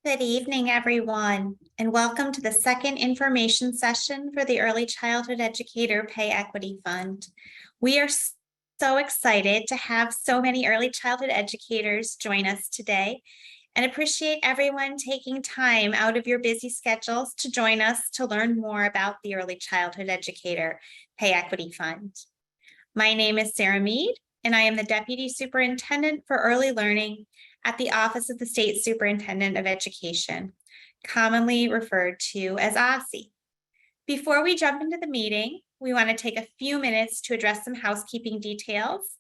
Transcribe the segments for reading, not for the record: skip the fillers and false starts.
Good evening, everyone, and welcome to the second information session for the Early Childhood Educator Pay Equity Fund. We are so excited to have so many early childhood educators join us today and appreciate everyone taking time out of your busy schedules to join us to learn more about the Early Childhood Educator Pay Equity Fund. My name is Sarah Mead, and I am the Deputy Superintendent for Early Learning at the Office of the State Superintendent of Education, commonly referred to as Aussie. Before we jump into the meeting, we want to take a few minutes to address some housekeeping details.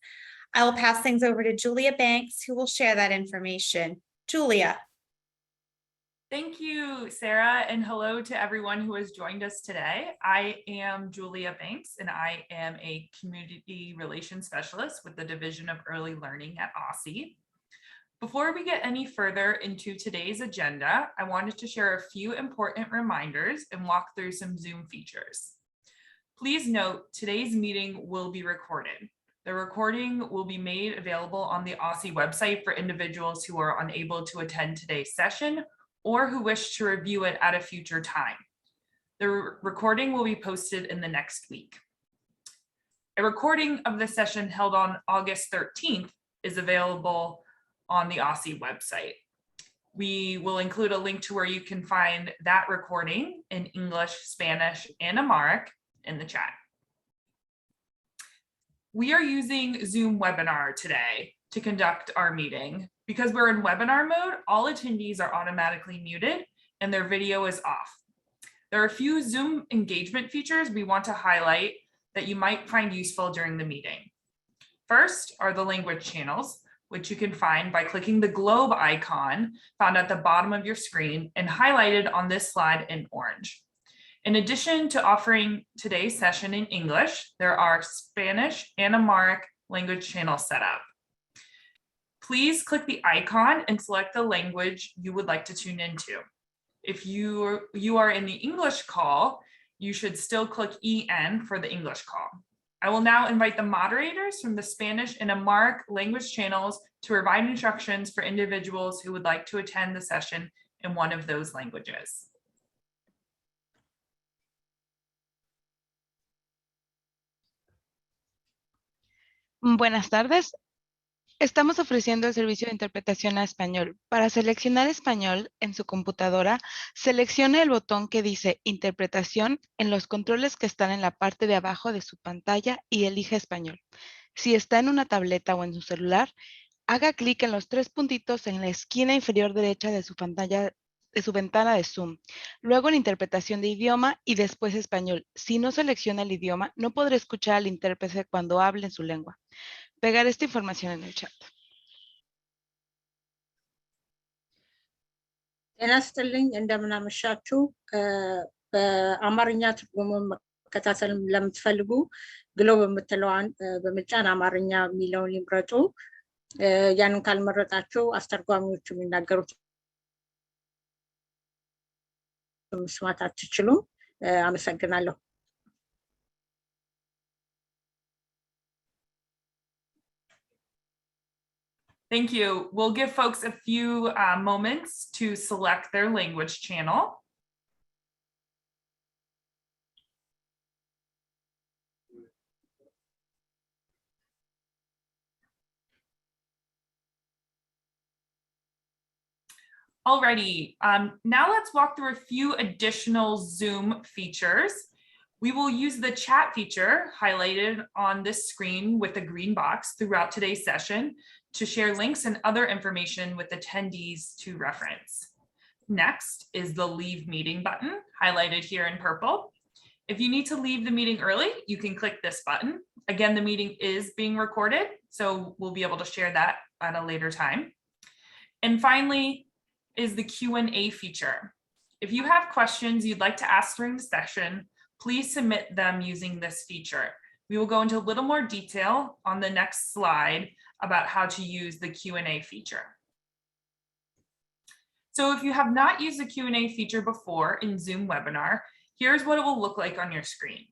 I will pass things over to Julia Banks, who will share that information. Julia. Thank you, Sarah, and hello to everyone who has joined us today. I am Julia Banks, and I am a Community Relations Specialist with the Division of Early Learning at Aussie. Before we get any further into today's agenda, I wanted to share a few important reminders and walk through some Zoom features. Please note, today's meeting will be recorded. The recording will be made available on the Aussie website for individuals who are unable to attend today's session or who wish to review it at a future time. The recording will be posted in the next week. A recording of the session held on August 13th is available on the Aussie website. We will include a link to where you can find that recording in English, Spanish, and Amharic in the chat. We are using Zoom webinar today to conduct our meeting. Because we're in webinar mode, all attendees are automatically muted and their video is off. There are a few Zoom engagement features we want to highlight that you might find useful during the meeting. First are the language channels, which you can find by clicking the globe icon found at the bottom of your screen and highlighted on this slide in orange. In addition to offering today's session in English, there are Spanish and Amharic language channels set up. Please click the icon and select the language you would like to tune into. If you are in the English call, you should still click EN for the English call. I will now invite the moderators from the Spanish and Amharic language channels to provide instructions for individuals who would like to attend the session in one of those languages. Buenas tardes. Estamos ofreciendo el servicio de interpretación a español. Para seleccionar español en su computadora, seleccione el botón que dice Interpretación en los controles que están en la parte de abajo de su pantalla y elija español. Si está en una tableta o en su celular, haga clic en los tres puntitos en la esquina inferior derecha de su pantalla, de su ventana de Zoom. Luego en Interpretación de idioma y después español. Si no selecciona el idioma, no podrá escuchar al intérprete cuando hable en su lengua. Pegar esta información en el chat. ጤና ይስጥልኝ እንደምን አመሻችሁ። በአማርኛ ትርጉም መከታተል ለምትፈልጉ ግሎብ የምትለዋን በመጫን አማርኛ የሚለውን ይምረጡ። ያንን ካልመረጣችሁ አስተርጓሚዎቹ የሚናገሩት መስማት አትችሉም። አመሰግናለሁ። Thank you. We'll give folks a few moments to select their language channel. Alrighty, now let's walk through a few additional Zoom features. We will use the chat feature highlighted on this screen with the green box throughout today's session to share links and other information with attendees to reference. Next is the Leave Meeting button, highlighted here in purple. If you need to leave the meeting early, you can click this button. Again, the meeting is being recorded, so we'll be able to share that at a later time. And finally is the Q&A feature. If you have questions you'd like to ask during the session, please submit them using this feature. We will go into a little more detail on the next slide about how to use the Q&A feature. So if you have not used the Q&A feature before in Zoom webinar, here's what it will look like on your screen.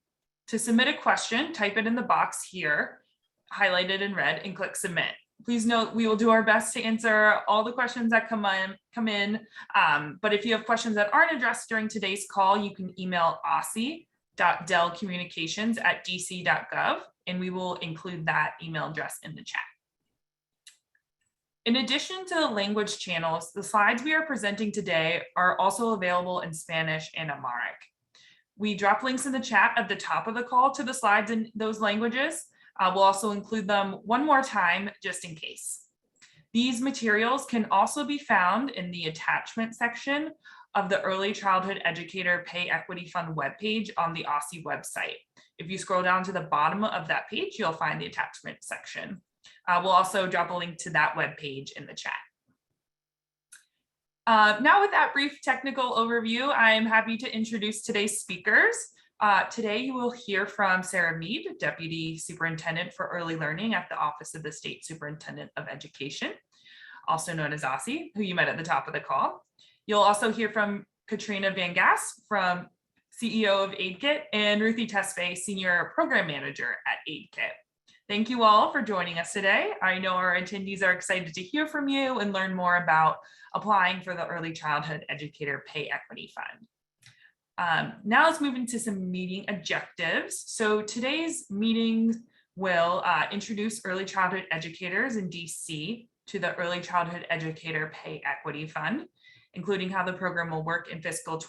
To submit a question, type it in the box here, highlighted in red, and click submit. Please note we will do our best to answer all the questions that come in. But if you have questions that aren't addressed during today's call, you can email aussie.delcommunications@dc.gov, and we will include that email address in the chat. In addition to the language channels, the slides we are presenting today are also available in Spanish and Amharic. We drop links in the chat at the top of the call to the slides in those languages. We'll also include them one more time just in case. These materials can also be found in the attachment section of the Early Childhood Educator Pay Equity Fund webpage on the Aussie website. If you scroll down to the bottom of that page, you'll find the attachment section. We'll also drop a link to that webpage in the chat. Now with that brief technical overview, I'm happy to introduce today's speakers. Today you will hear from Sarah Mead, Deputy Superintendent for Early Learning at the Office of the State Superintendent of Education, also known as Aussie, who you met at the top of the call. You'll also hear from Katrina Van Gass, from CEO of AidKit, and Ruthie Tesfaye, Senior Program Manager at AidKit. Thank you all for joining us today. I know our attendees are excited to hear from you and learn more about applying for the Early Childhood Educator Pay Equity Fund. Now let's move into some meeting objectives. So today's meeting will introduce early childhood educators in DC to the Early Childhood Educator Pay Equity Fund, including how the program will work in fiscal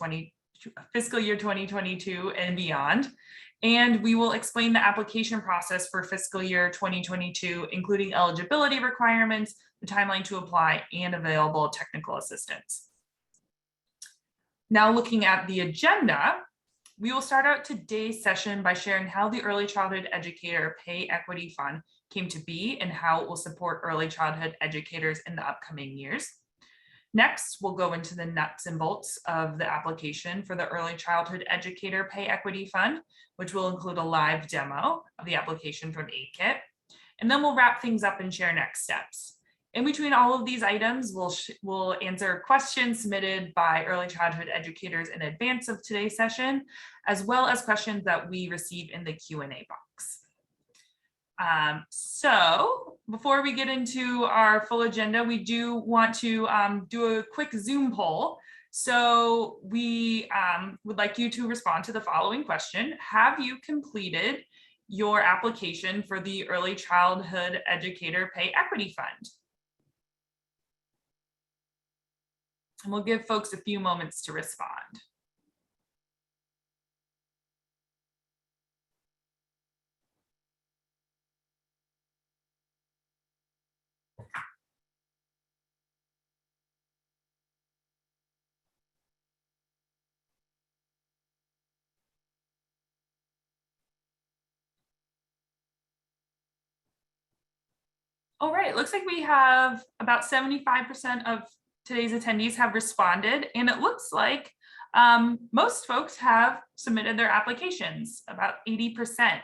year 2022 and beyond. And we will explain the application process for fiscal year 2022, including eligibility requirements, the timeline to apply, and available technical assistance. Now looking at the agenda, we will start out today's session by sharing how the Early Childhood Educator Pay Equity Fund came to be and how it will support early childhood educators in the upcoming years. Next, we'll go into the nuts and bolts of the application for the Early Childhood Educator Pay Equity Fund, which will include a live demo of the application from AidKit. And then we'll wrap things up and share next steps. In between all of these items, we'll answer questions submitted by early childhood educators in advance of today's session, as well as questions that we receive in the Q&A box. So before we get into our full agenda, we do want to do a quick Zoom poll. So we would like you to respond to the following question. Have you completed your application for the Early Childhood Educator Pay Equity Fund? And we'll give folks a few moments to respond. All right, it looks like we have about 75% of today's attendees have responded, and it looks like most folks have submitted their applications, about 80%.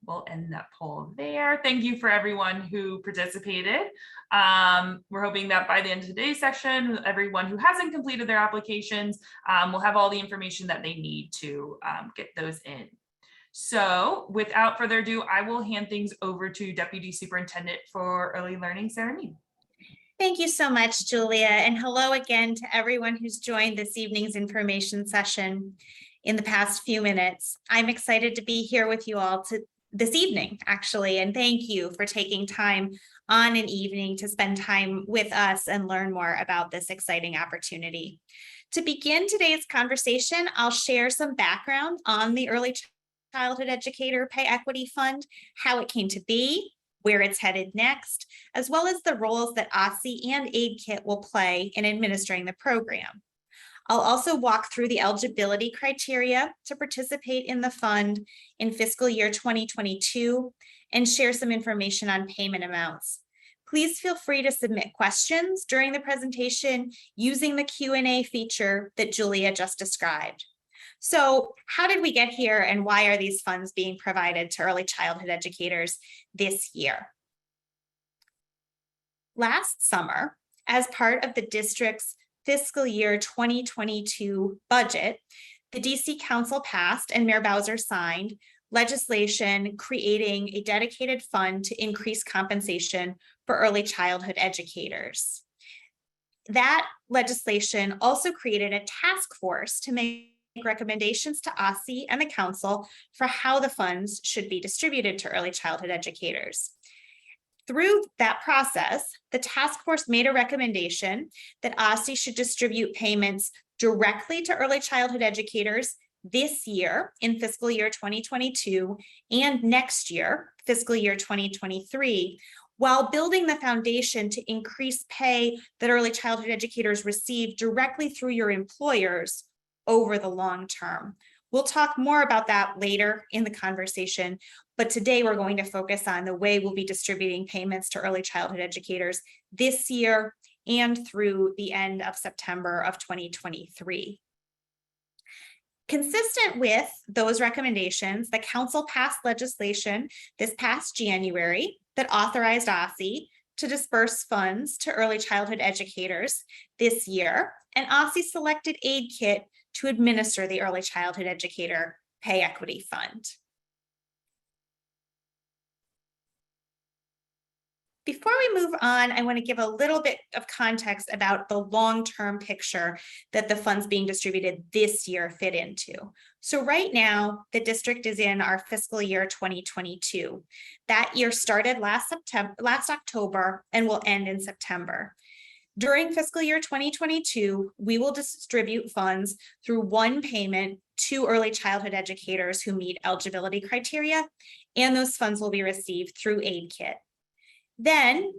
We'll end that poll there. Thank you for everyone who participated. We're hoping that by the end of today's session, everyone who hasn't completed their applications will have all the information that they need to get those in. So without further ado, I will hand things over to Deputy Superintendent for Early Learning, Sarah Mead. Thank you so much, Julia, and hello again to everyone who's joined this evening's information session in the past few minutes. I'm excited to be here with you all this evening, actually, and thank you for taking time on an evening to spend time with us and learn more about this exciting opportunity. To begin today's conversation, I'll share some background on the Early Childhood Educator Pay Equity Fund, how it came to be, where it's headed next, as well as the roles that Aussie and AidKit will play in administering the program. I'll also walk through the eligibility criteria to participate in the fund in fiscal year 2022 and share some information on payment amounts. Please feel free to submit questions during the presentation using the Q&A feature that Julia just described. So how did we get here and why are these funds being provided to early childhood educators this year? Last summer, as part of the district's fiscal year 2022 budget, the DC Council passed and Mayor Bowser signed legislation creating a dedicated fund to increase compensation for early childhood educators. That legislation also created a task force to make recommendations to Aussie and the council for how the funds should be distributed to early childhood educators. Through that process, the task force made a recommendation that Aussie should distribute payments directly to early childhood educators this year in fiscal year 2022 and next year, fiscal year 2023, while building the foundation to increase pay that early childhood educators receive directly through your employers over the long term. We'll talk more about that later in the conversation, but today we're going to focus on the way we'll be distributing payments to early childhood educators this year and through the end of September of 2023. Consistent with those recommendations, the council passed legislation this past January that authorized Aussie to disperse funds to early childhood educators this year, and Aussie selected AidKit to administer the Early Childhood Educator Pay Equity Fund. Before we move on, I want to give a little bit of context about the long-term picture that the funds being distributed this year fit into. So right now, the district is in our fiscal year 2022. That year started last October and will end in September. During fiscal year 2022, we will distribute funds through one payment to early childhood educators who meet eligibility criteria, and those funds will be received through AidKit. Then,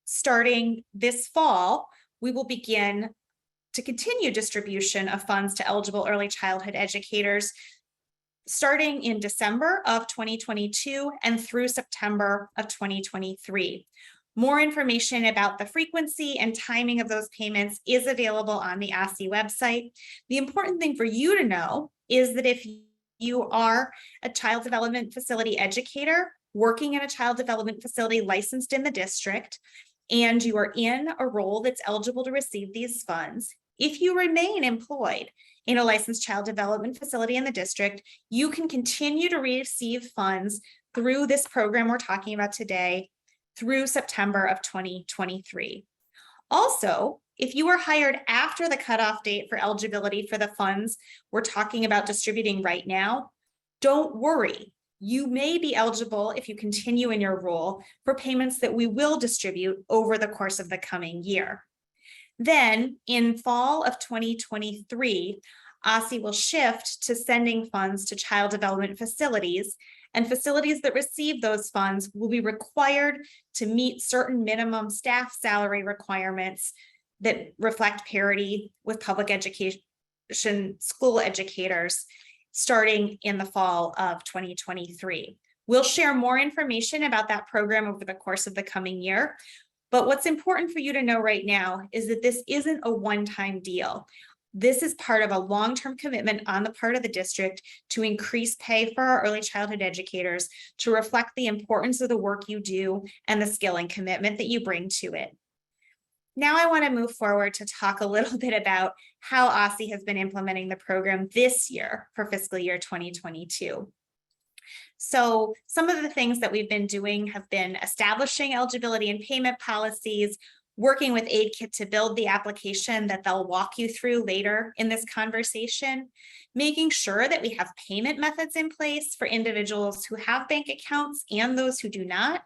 starting this fall, we will begin to continue distribution of funds to eligible early childhood educators starting in December of 2022 and through September of 2023. More information about the frequency and timing of those payments is available on the Aussie website. The important thing for you to know is that if you are a child development facility educator working in a child development facility licensed in the district, and you are in a role that's eligible to receive these funds, if you remain employed in a licensed child development facility in the district, you can continue to receive funds through this program we're talking about today through September of 2023. Also, if you were hired after the cutoff date for eligibility for the funds we're talking about distributing right now, don't worry. You may be eligible, if you continue in your role, for payments that we will distribute over the course of the coming year. Then, in fall of 2023, Aussie will shift to sending funds to child development facilities, and facilities that receive those funds will be required to meet certain minimum staff salary requirements that reflect parity with public education school educators starting in the fall of 2023. We'll share more information about that program over the course of the coming year. But what's important for you to know right now is that this isn't a one-time deal. This is part of a long-term commitment on the part of the district to increase pay for our early childhood educators to reflect the importance of the work you do and the skill and commitment that you bring to it. Now I want to move forward to talk a little bit about how Aussie has been implementing the program this year for fiscal year 2022. So some of the things that we've been doing have been establishing eligibility and payment policies, working with AidKit to build the application that they'll walk you through later in this conversation, making sure that we have payment methods in place for individuals who have bank accounts and those who do not,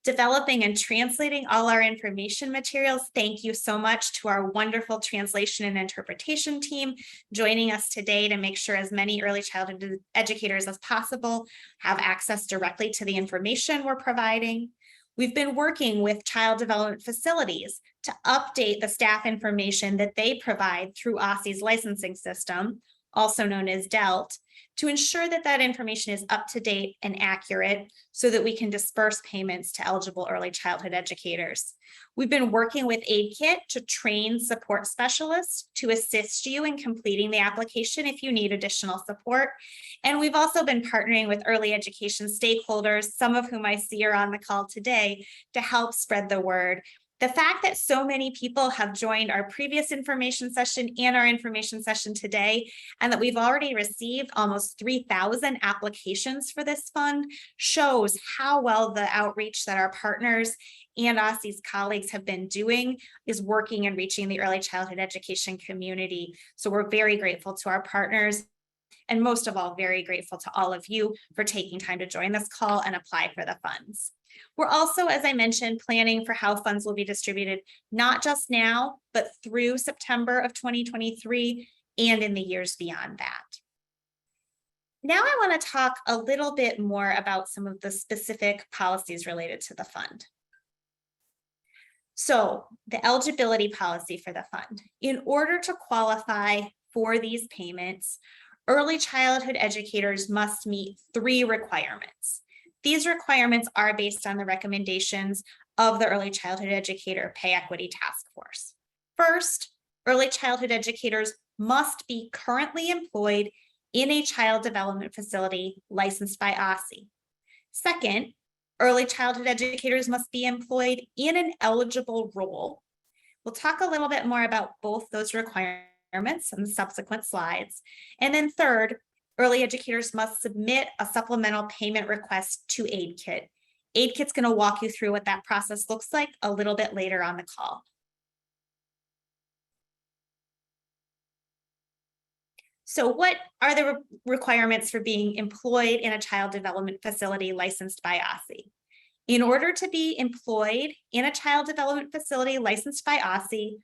developing and translating all our information materials. Thank you so much to our wonderful translation and interpretation team joining us today to make sure as many early childhood educators as possible have access directly to the information we're providing. We've been working with child development facilities to update the staff information that they provide through Aussie's licensing system, also known as DELT, to ensure that that information is up to date and accurate so that we can disperse payments to eligible early childhood educators. We've been working with AidKit to train support specialists to assist you in completing the application if you need additional support. And we've also been partnering with early education stakeholders, some of whom I see are on the call today, to help spread the word. The fact that so many people have joined our previous information session and our information session today, and that we've already received almost 3,000 applications for this fund, shows how well the outreach that our partners and Aussie's colleagues have been doing is working and reaching the early childhood education community. So we're very grateful to our partners, and most of all, very grateful to all of you for taking time to join this call and apply for the funds. We're also, as I mentioned, planning for how funds will be distributed, not just now, but through September of 2023 and in the years beyond that. Now I want to talk a little bit more about some of the specific policies related to the fund. So the eligibility policy for the fund. In order to qualify for these payments, early childhood educators must meet 3 requirements. These requirements are based on the recommendations of the Early Childhood Educator Pay Equity Task Force. First, early childhood educators must be currently employed in a child development facility licensed by Aussie. Second, early childhood educators must be employed in an eligible role. We'll talk a little bit more about both those requirements in the subsequent slides. And then third, early educators must submit a supplemental payment request to AidKit. AidKit's going to walk you through what that process looks like a little bit later on the call. So what are the requirements for being employed in a child development facility licensed by Aussie? In order to be employed in a child development facility licensed by Aussie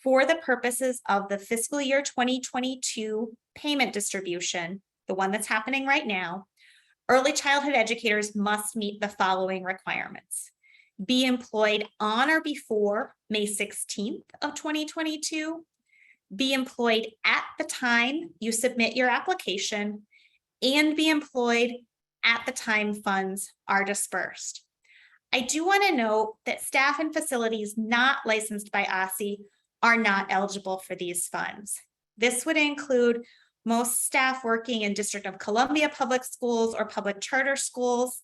for the purposes of the fiscal year 2022 payment distribution, the one that's happening right now, early childhood educators must meet the following requirements. Be employed on or before May 16th of 2022. Be employed at the time you submit your application, and be employed at the time funds are dispersed. I do want to note that staff and facilities not licensed by Aussie are not eligible for these funds. This would include most staff working in District of Columbia public schools or public charter schools,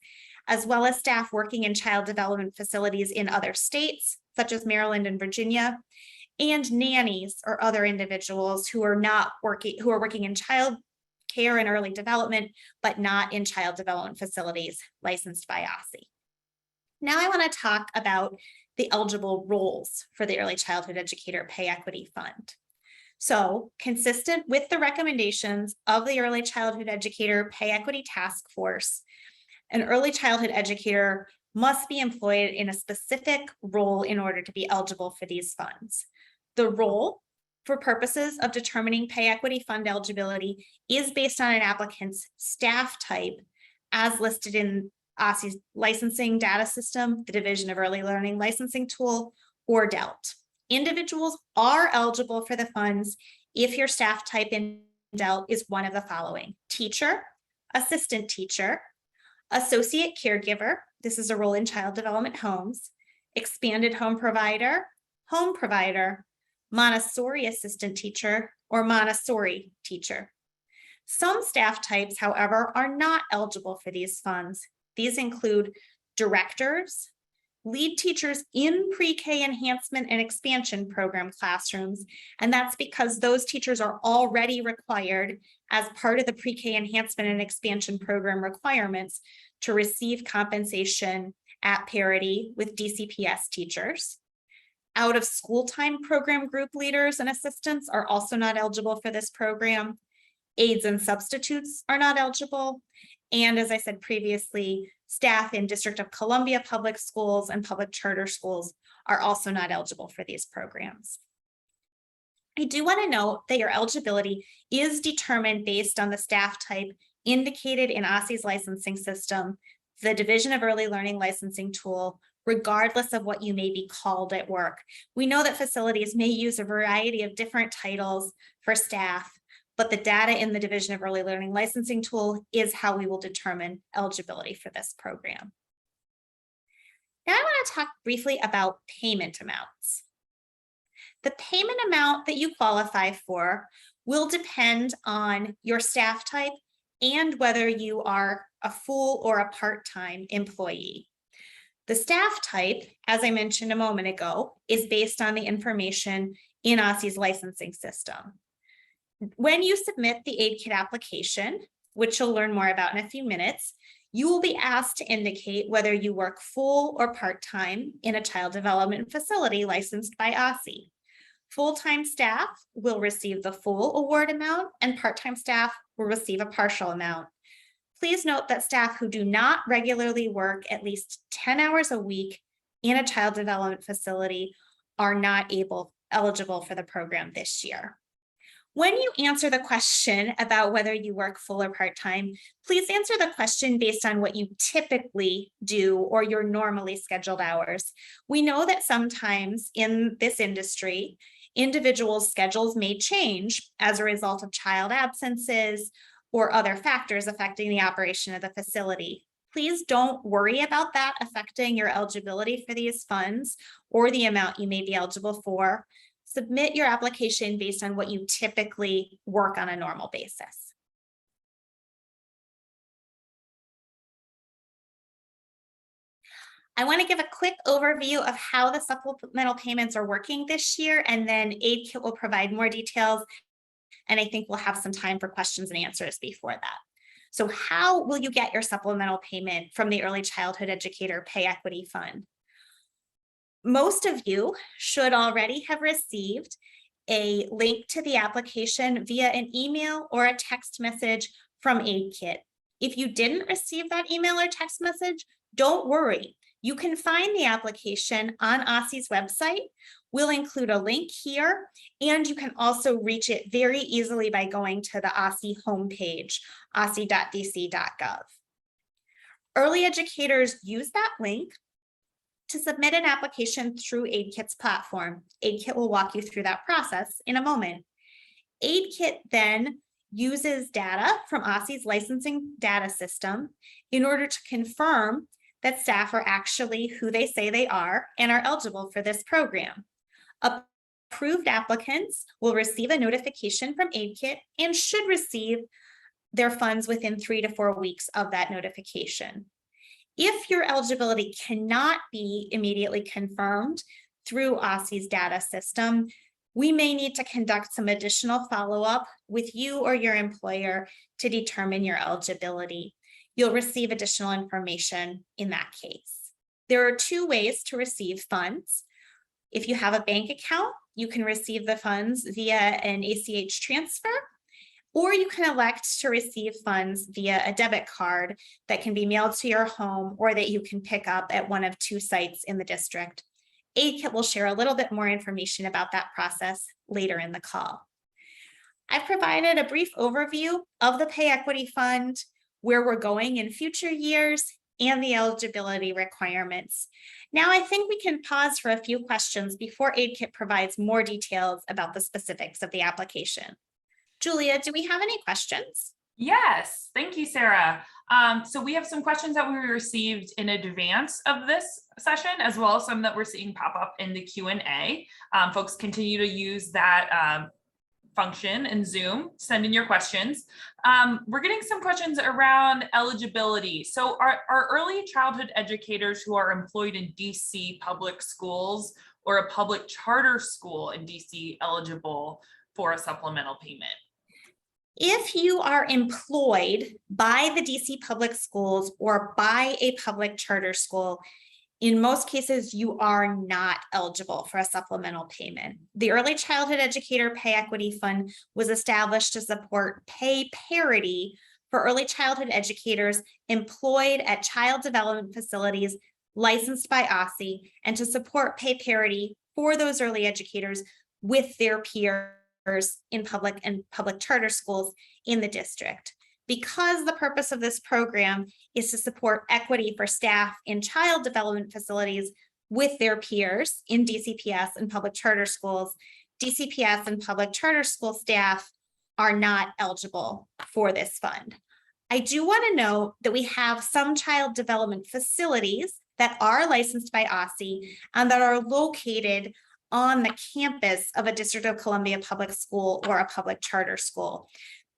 as well as staff working in child development facilities in other states, such as Maryland and Virginia, and nannies or other individuals who are working in child care and early development, but not in child development facilities licensed by Aussie. Now I want to talk about the eligible roles for the Early Childhood Educator Pay Equity Fund. So, consistent with the recommendations of the Early Childhood Educator Pay Equity Task Force, an early childhood educator must be employed in a specific role in order to be eligible for these funds. The role, for purposes of determining pay equity fund eligibility, is based on an applicant's staff type as listed in Aussie's licensing data system, the Division of Early Learning Licensing Tool, or DELT. Individuals are eligible for the funds if your staff type in DELT is one of the following: teacher, assistant teacher, associate caregiver, this is a role in child development homes, expanded home provider, Montessori assistant teacher, or Montessori teacher. Some staff types, however, are not eligible for these funds. These include directors, lead teachers in pre-K enhancement and expansion program classrooms, and that's because those teachers are already required as part of the pre-K enhancement and expansion program requirements to receive compensation at parity with DCPS teachers. Out of school time program group leaders and assistants are also not eligible for this program. Aides and substitutes are not eligible. And as I said previously, staff in District of Columbia public schools and public charter schools are also not eligible for these programs. I do want to note that your eligibility is determined based on the staff type indicated in Aussie's licensing system, the Division of Early Learning licensing tool, regardless of what you may be called at work. We know that facilities may use a variety of different titles for staff, but the data in the Division of Early Learning licensing tool is how we will determine eligibility for this program. Now I want to talk briefly about payment amounts. The payment amount that you qualify for will depend on your staff type and whether you are a full or a part-time employee. The staff type, as I mentioned a moment ago, is based on the information in Aussie's licensing system. When you submit the aid kit application, which you'll learn more about in a few minutes, you will be asked to indicate whether you work full or part-time in a child development facility licensed by Aussie. Full-time staff will receive the full award amount and part-time staff will receive a partial amount. Please note that staff who do not regularly work at least 10 hours a week in a child development facility are not eligible for the program this year. When you answer the question about whether you work full or part-time, please answer the question based on what you typically do or your normally scheduled hours. We know that sometimes in this industry, individuals' schedules may change as a result of child absences or other factors affecting the operation of the facility. Please don't worry about that affecting your eligibility for these funds or the amount you may be eligible for. Submit your application based on what you typically work on a normal basis. I want to give a quick overview of how the supplemental payments are working this year, and then Aid Kit will provide more details, and I think we'll have some time for questions and answers before that. So how will you get your supplemental payment from the Early Childhood Educator Pay Equity Fund? Most of you should already have received a link to the application via an email or a text message from Aid Kit. If you didn't receive that email or text message, don't worry. You can find the application on Aussie's website. We'll include a link here, and you can also reach it very easily by going to the Aussie homepage, aussie.dc.gov. Early educators use that link to submit an application through Aid Kit's platform. Aid Kit will walk you through that process in a moment. Aid Kit then uses data from Aussie's licensing data system in order to confirm that staff are actually who they say they are and are eligible for this program. Approved applicants will receive a notification from Aid Kit and should receive their funds within 3 to 4 weeks of that notification. If your eligibility cannot be immediately confirmed through Aussie's data system, we may need to conduct some additional follow-up with you or your employer to determine your eligibility. You'll receive additional information in that case. There are 2 ways to receive funds. If you have a bank account, you can receive the funds via an ACH transfer, or you can elect to receive funds via a debit card that can be mailed to your home or that you can pick up at one of 2 sites in the district. Aid Kit will share a little bit more information about that process later in the call. I've provided a brief overview of the Pay Equity Fund, where we're going in future years, and the eligibility requirements. Now I think we can pause for a few questions before Aid Kit provides more details about the specifics of the application. Julia, do we have any questions? Yes, thank you, Sarah. So we have some questions that we received in advance of this session, as well as some that we're seeing pop up in the Q&A. Folks continue to use that function in Zoom, send in your questions. We're getting some questions around eligibility. So are early childhood educators who are employed in DC public schools or a public charter school in DC eligible for a supplemental payment? If you are employed by the DC public schools or by a public charter school, In most cases, you are not eligible for a supplemental payment. The Early Childhood Educator Pay Equity Fund was established to support pay parity for early childhood educators employed at child development facilities licensed by Aussie, and to support pay parity for those early educators with their peers in public and public charter schools in the district. Because the purpose of this program is to support equity for staff in child development facilities with their peers in DCPS and public charter schools, DCPS and public charter school staff are not eligible for this fund. I do want to note that we have some child development facilities that are licensed by Aussie and that are located on the campus of a District of Columbia public school or a public charter school.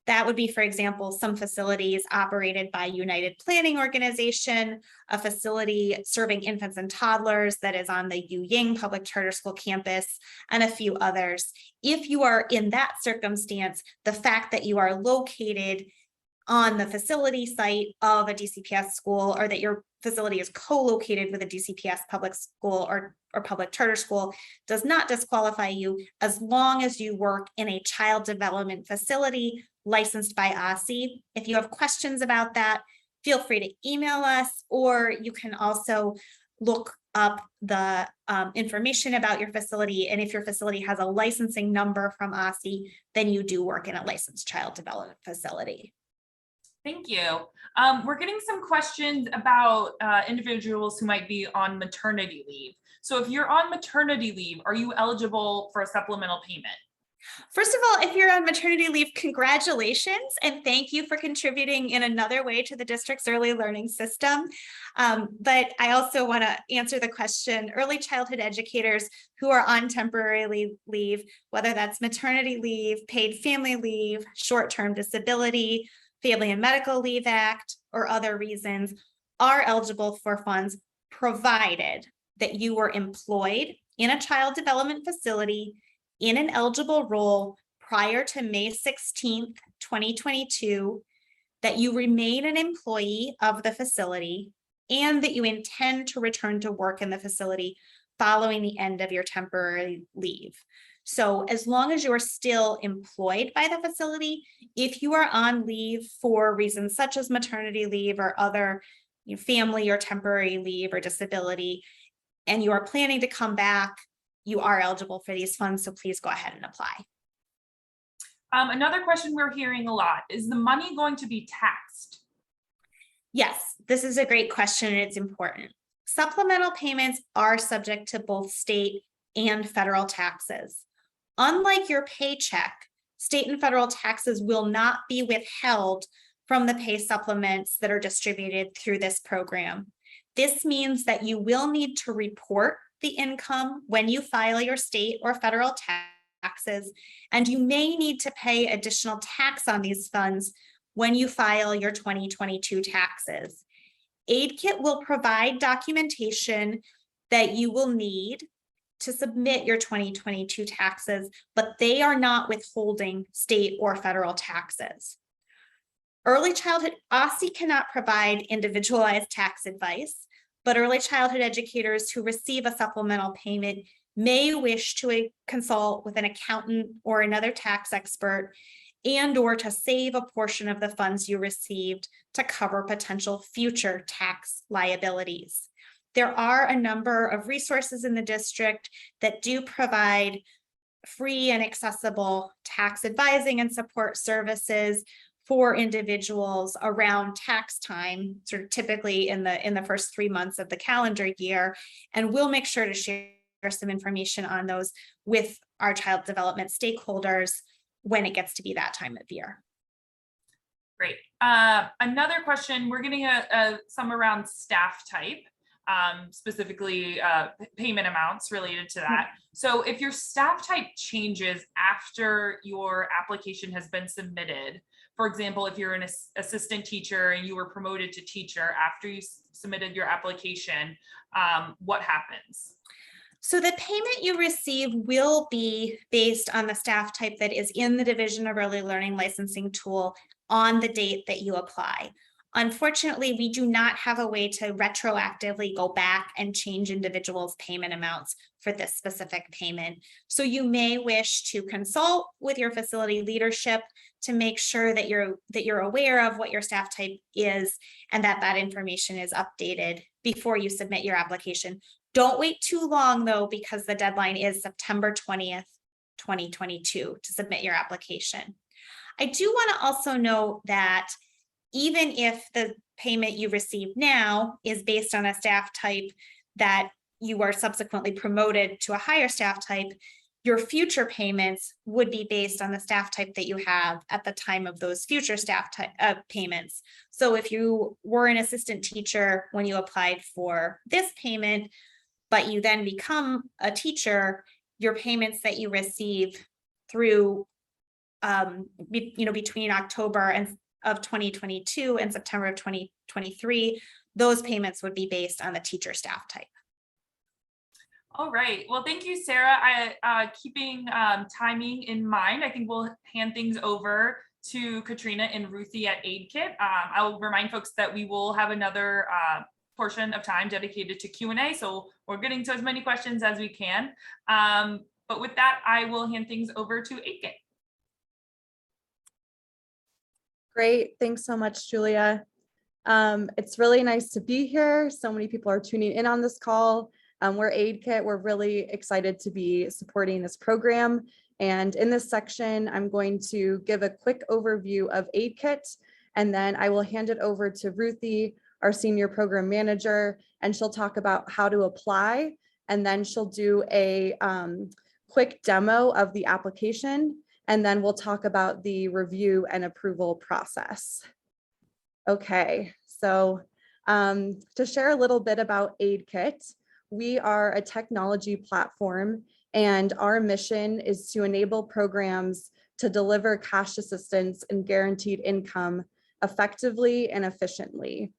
That would be, for example, some facilities operated by United Planning Organization, a facility serving infants and toddlers that is on the Yu Ying Public Charter School campus, and a few others. If you are in that circumstance, the fact that you are located on the facility site of a DCPS school, or that your facility is co-located with a DCPS public school or public charter school, does not disqualify you as long as you work in a child development facility licensed by Aussie. If you have questions about that, feel free to email us, or you can also look up the information about your facility. And if your facility has a licensing number from Aussie, then you do work in a licensed child development facility. Thank you. We're getting some questions about individuals who might be on maternity leave. So if you're on maternity leave, are you eligible for a supplemental payment? First of all, if you're on maternity leave, congratulations, and thank you for contributing in another way to the district's early learning system. But I also want to answer the question, early childhood educators who are on temporary leave, whether that's maternity leave, paid family leave, short-term disability, Family and Medical Leave Act, or other reasons, are eligible for funds, provided that you were employed in a child development facility in an eligible role prior to May 16th, 2022, that you remain an employee of the facility, and that you intend to return to work in the facility following the end of your temporary leave. So as long as you are still employed by the facility, if you are on leave for reasons such as maternity leave or other family or temporary leave or disability, and you are planning to come back, you are eligible for these funds, so please go ahead and apply. Another question we're hearing a lot, is the money going to be taxed? Yes, this is a great question and it's important. Supplemental payments are subject to both state and federal taxes. Unlike your paycheck, state and federal taxes will not be withheld from the pay supplements that are distributed through this program. This means that you will need to report the income when you file your state or federal taxes, and you may need to pay additional tax on these funds when you file your 2022 taxes. AidKit will provide documentation that you will need to submit your 2022 taxes, but they are not withholding state or federal taxes. Early childhood, Aussie cannot provide individualized tax advice, but early childhood educators who receive a supplemental payment may wish to consult with an accountant or another tax expert, and or to save a portion of the funds you received to cover potential future tax liabilities. There are a number of resources in the district that do provide free and accessible tax advising and support services for individuals around tax time, sort of typically in the first 3 months of the calendar year. And we'll make sure to share some information on those with our child development stakeholders when it gets to be that time of year. Great. Another question, we're getting some around staff type. Specifically payment amounts related to that. So if your staff type changes after your application has been submitted, for example, if you're an assistant teacher and you were promoted to teacher after you submitted your application, what happens? So the payment you receive will be based on the staff type that is in the Division of Early Learning licensing tool on the date that you apply. Unfortunately, we do not have a way to retroactively go back and change individuals' payment amounts for this specific payment. So you may wish to consult with your facility leadership to make sure that you're aware of what your staff type is and that that information is updated before you submit your application. Don't wait too long though, because the deadline is September 20th, 2022 to submit your application. I do want to also note that even if the payment you receive now is based on a staff type that you are subsequently promoted to a higher staff type, your future payments would be based on the staff type that you have at the time of those future staff type payments. So if you were an assistant teacher when you applied for this payment, but you then become a teacher, your payments that you receive through between October of 2022 and September of 2023, those payments would be based on the teacher staff type. All right. Well, thank you, Sarah. Keeping timing in mind, I think we'll hand things over to Katrina and Ruthie at AidKit. I'll remind folks that we will have another portion of time dedicated to Q&A, so we're getting to as many questions as we can. But with that, I will hand things over to AidKit. Great, thanks so much, Julia. It's really nice to be here. So many people are tuning in on this call. We're AidKit. We're really excited to be supporting this program. And in this section, I'm going to give a quick overview of AidKit, and then I will hand it over to Ruthie, our senior program manager, and she'll talk about how to apply. And then she'll do a quick demo of the application. And then we'll talk about the review and approval process. Okay, so to share a little bit about AidKit, we are a technology platform, and our mission is to enable programs to deliver cash assistance and guaranteed income effectively and efficiently.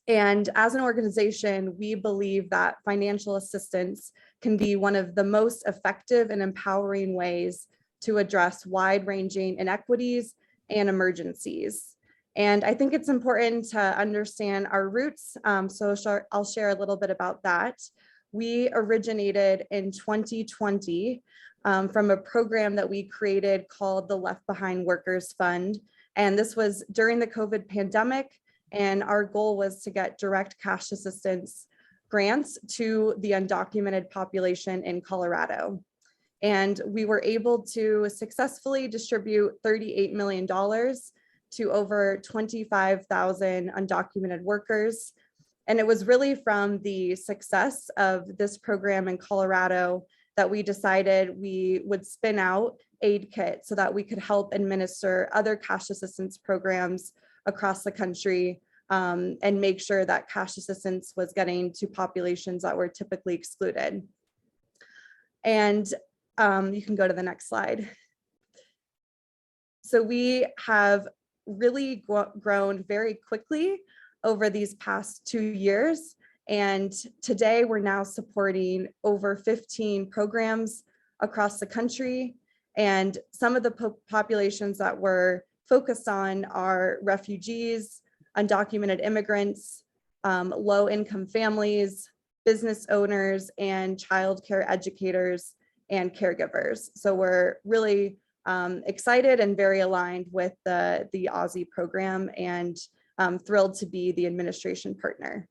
And as an organization, we believe that financial assistance can be one of the most effective and empowering ways to address wide-ranging inequities and emergencies. And I think it's important to understand our roots, so I'll share a little bit about that. We originated in 2020 from a program that we created called the Left Behind Workers Fund. And this was during the COVID pandemic, and our goal was to get direct cash assistance grants to the undocumented population in Colorado. And we were able to successfully distribute $38 million to over 25,000 undocumented workers. And it was really from the success of this program in Colorado that we decided we would spin out AidKit so that we could help administer other cash assistance programs across the country and make sure that cash assistance was getting to populations that were typically excluded. And you can go to the next slide. So we have really grown very quickly over these past 2 years. And today we're now supporting over 15 programs across the country. And some of the populations that we're focused on are refugees, undocumented immigrants, low-income families, business owners, and childcare educators and caregivers. So we're really excited and very aligned with the Aussie program, and thrilled to be the administration partner.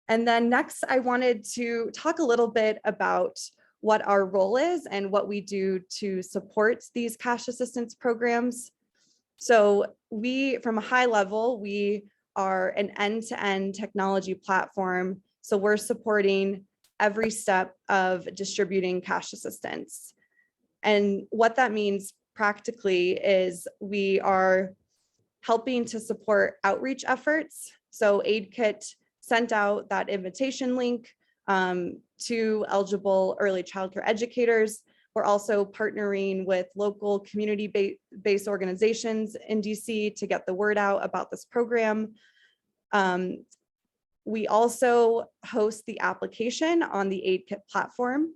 And then next, I wanted to talk a little bit about what our role is and what we do to support these cash assistance programs. So we, from a high level, we are an end-to-end technology platform. So we're supporting every step of distributing cash assistance. And what that means practically is we are helping to support outreach efforts. So AidKit sent out that invitation link to eligible early childcare educators. We're also partnering with local community-based organizations in DC to get the word out about this program. We also host the application on the AidKit platform.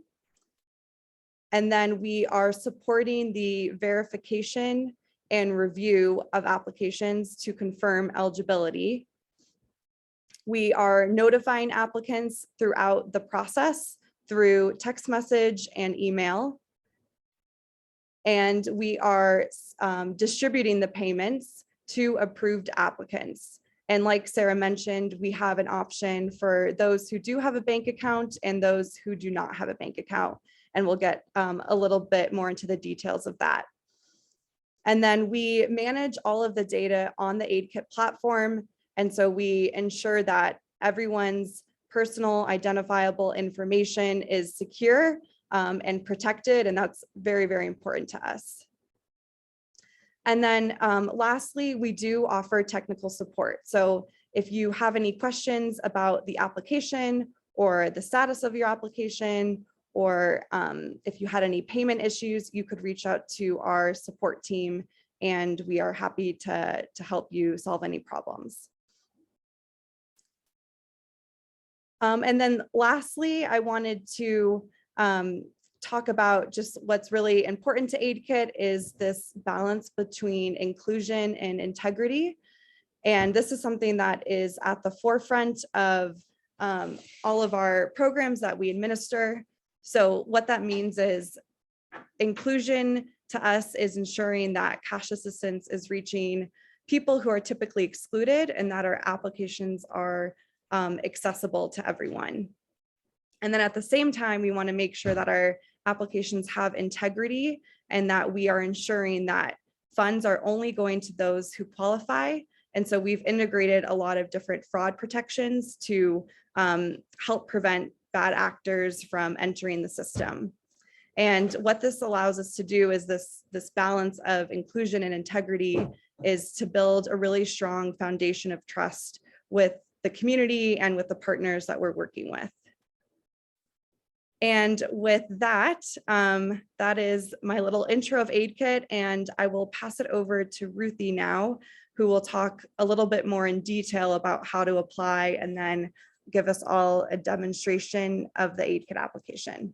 And then we are supporting the verification and review of applications to confirm eligibility. We are notifying applicants throughout the process through text message and email. And we are distributing the payments to approved applicants. And like Sarah mentioned, we have an option for those who do have a bank account and those who do not have a bank account. And we'll get a little bit more into the details of that. And then we manage all of the data on the AidKit platform. And so we ensure that everyone's personal identifiable information is secure and protected. And that's very, very important to us. And then lastly, we do offer technical support. So if you have any questions about the application or the status of your application, or if you had any payment issues, you could reach out to our support team and we are happy to help you solve any problems. And then lastly, I wanted to talk about just what's really important to AidKit is this balance between inclusion and integrity. And this is something that is at the forefront of all of our programs that we administer. So what that means is inclusion to us is ensuring that cash assistance is reaching people who are typically excluded and that our applications are accessible to everyone. And then at the same time, we want to make sure that our applications have integrity and that we are ensuring that funds are only going to those who qualify. And so we've integrated a lot of different fraud protections to help prevent bad actors from entering the system. And what this allows us to do is this balance of inclusion and integrity is to build a really strong foundation of trust with the community and with the partners that we're working with. And with that, that is my little intro of AidKit, and I will pass it over to Ruthie now, who will talk a little bit more in detail about how to apply and then give us all a demonstration of the AidKit application.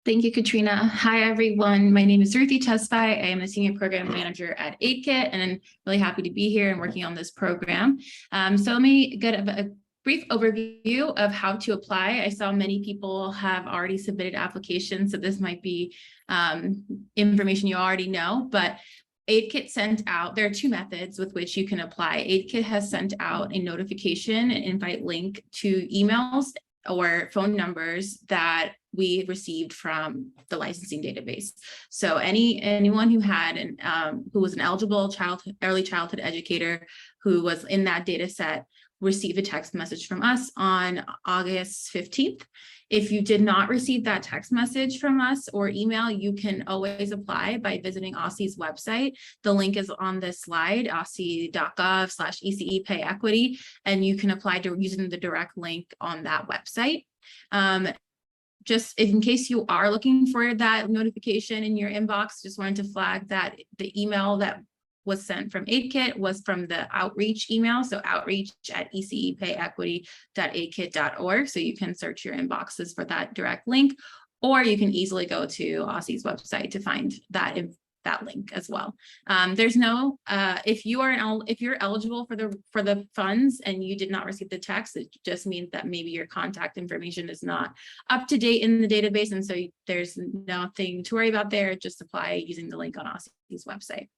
Thank you, Katrina. Hi, everyone. My name is Ruthie Tesfaye. I am the Senior Program Manager at AidKit, and I'm really happy to be here and working on this program. So let me get a brief overview of how to apply. I saw many people have already submitted applications, so this might be information you already know, but AidKit sent out, there are two methods with which you can apply. AidKit has sent out a notification, an invite link to emails or phone numbers that we received from the licensing database. So anyone who had who was an eligible early childhood educator who was in that data set received a text message from us on August 15th. If you did not receive that text message from us or email, you can always apply by visiting Aussie's website. The link is on this slide, aussie.gov/ECE pay equity, and you can apply using the direct link on that website. Just in case you are looking for that notification in your inbox, just wanted to flag that the email that was sent from AidKit was from the outreach email. So outreach@ecepayequity.aidkit.org. So you can search your inboxes for that direct link, or you can easily go to Aussie's website to find that link as well. There's no, if you're eligible for the funds and you did not receive the text, it just means that maybe your contact information is not up to date in the database. And so there's nothing to worry about there. Just apply using the link on Aussie's website.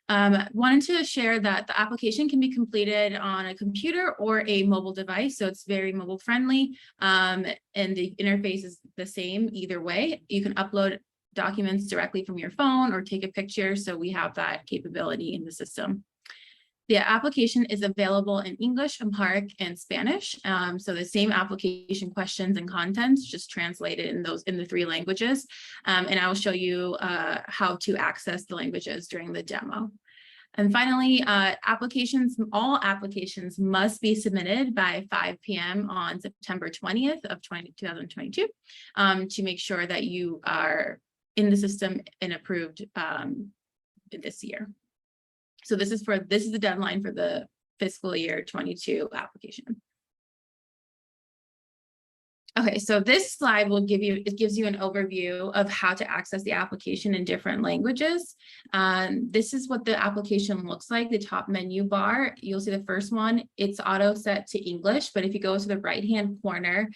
Wanted to share that the application can be completed on a computer or a mobile device, so it's very mobile friendly, and the interface is the same either way. You can upload documents directly from your phone or take a picture, so we have that capability in the system. The application is available in English, Amharic, and Spanish. So the same application questions and contents, just translated in the three languages. And I will show you how to access the languages during the demo. And finally, all applications must be submitted by 5 p.m. on September 20th of 2022 to make sure that you are in the system and approved this year. So this is the deadline for the fiscal year 22 application. Okay, so this slide will gives you an overview of how to access the application in different languages. This is what the application looks like, the top menu bar. You'll see the first one, it's auto set to English, but if you go to the right-hand corner,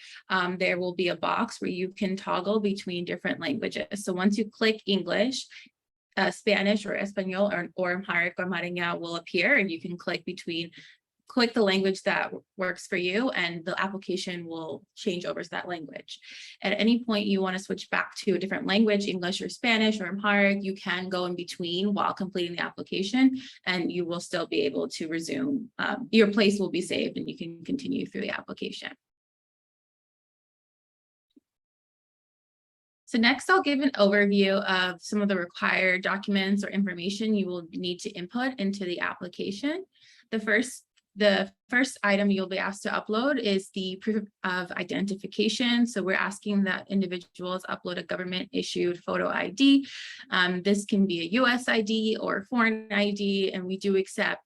there will be a box where you can toggle between different languages. So once you click English, Spanish or Espanol or Amharic or Mariña will appear, and you can click the language that works for you, and the application will change over to that language. At any point you want to switch back to a different language, English or Spanish or Amharic, you can go in between while completing the application, and you will still be able to resume. Your place will be saved and you can continue through the application. So next, I'll give an overview of some of the required documents or information you will need to input into the application. The first item you'll be asked to upload is the proof of identification. So we're asking that individuals upload a government issued photo ID. This can be a US ID or foreign ID, and we do accept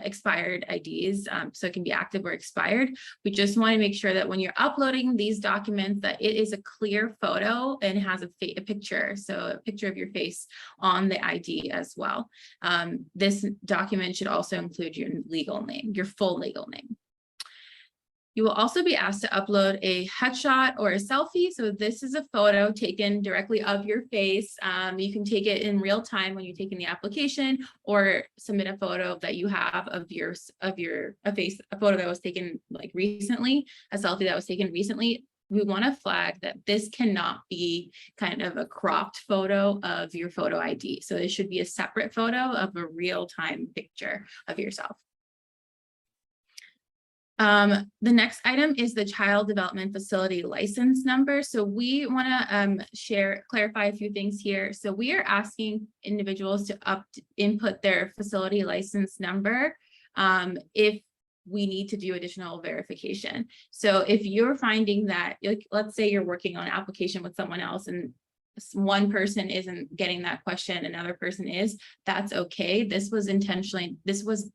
expired IDs, so it can be active or expired. We just want to make sure that when you're uploading these documents that it is a clear photo and has a picture, so a picture of your face on the ID as well. This document should also include your legal name, your full legal name. You will also be asked to upload a headshot or a selfie. So this is a photo taken directly of your face. You can take it in real time when you're taking the application, or submit a photo that you have of a photo that was taken like recently, a selfie that was taken recently. We want to flag that this cannot be kind of a cropped photo of your photo ID. So it should be a separate photo of a real-time picture of yourself. The next item is the Child Development Facility License Number. So we want to clarify a few things here. So we are asking individuals to input their facility license number if we need to do additional verification. So if you're finding that, let's say you're working on an application with someone else and one person isn't getting that question, another person is, that's okay. This was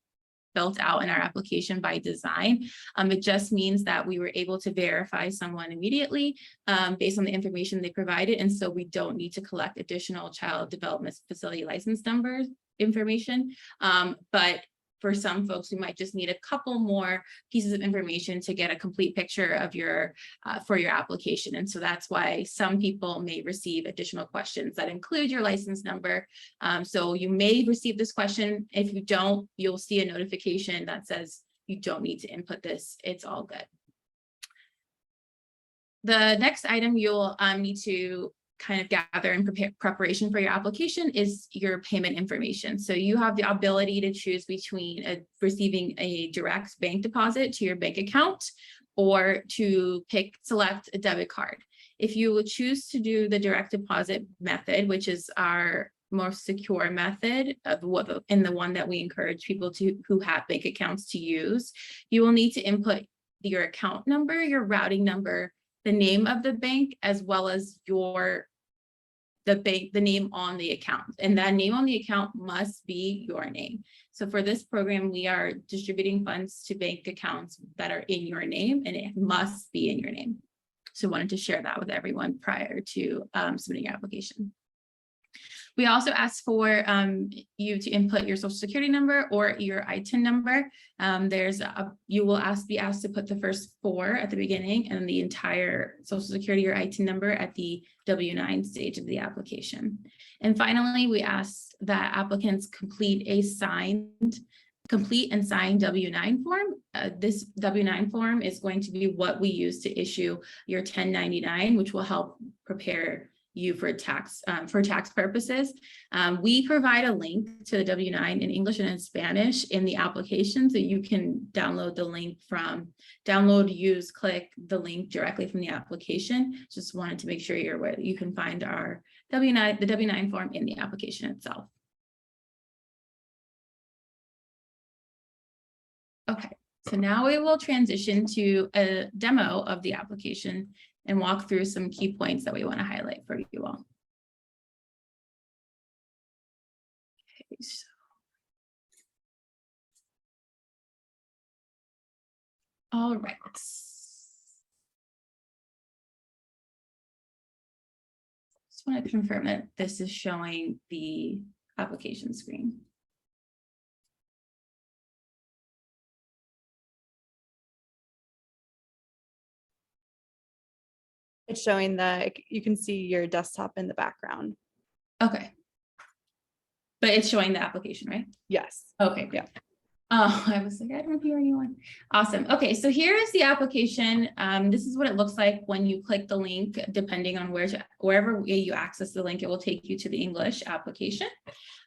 built out in our application by design. It just means that we were able to verify someone immediately based on the information they provided. And so we don't need to collect additional child development facility license numbers information. But for some folks, we might just need a couple more pieces of information to get a complete picture of your for your application. And so that's why some people may receive additional questions that include your license number. So you may receive this question. If you don't, you'll see a notification that says you don't need to input this. It's all good. The next item you'll need to kind of gather in preparation for your application is your payment information. So you have the ability to choose between receiving a direct bank deposit to your bank account, or to select a debit card. If you would choose to do the direct deposit method, which is our most secure method and the one that we encourage people who have bank accounts to use, you will need to input your account number, your routing number, the name of the bank, as well as the name on the account. And that name on the account must be your name. So for this program, we are distributing funds to bank accounts that are in your name, and it must be in your name. So I wanted to share that with everyone prior to submitting your application. We also asked for you to input your social security number or your ITIN number. You will be asked to put the first 4 at the beginning and the entire social security or ITIN number at the W-9 stage of the application. And finally, we asked that applicants complete and sign W-9 form. This W-9 form is going to be what we use to issue your 1099, which will help prepare you for tax purposes. We provide a link to the W-9 in English and in Spanish in the application, so you can download the link click the link directly from the application. Just wanted to make sure you're aware that you can find our the W-9 form in the application itself. Okay, so now we will transition to a demo of the application and walk through some key points that we want to highlight for you all. Okay, so. All right. Just want to confirm that this is showing the application screen. It's showing you can see your desktop in the background. Okay. But it's showing the application, right? Yes. Okay. Yeah. Oh, I was like, I don't hear anyone. Awesome. Okay, so here is the application. This is what it looks like when you click the link, depending on wherever way you access the link, it will take you to the English application.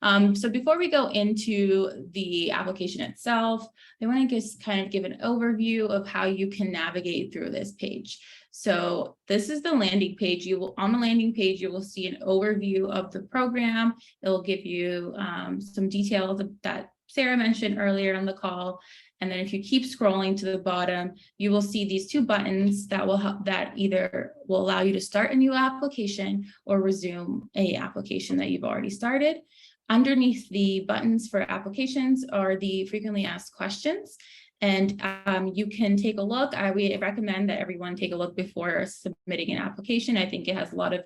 So before we go into the application itself, I want to just kind of give an overview of how you can navigate through this page. So this is the landing page. On the landing page, you will see an overview of the program. It will give you some details that Sarah mentioned earlier on the call. And then if you keep scrolling to the bottom, you will see these two buttons that will help, that either will allow you to start a new application or resume a application that you've already started. Underneath the buttons for applications are the frequently asked questions. And you can take a look. We recommend that everyone take a look before submitting an application. I think it has a lot of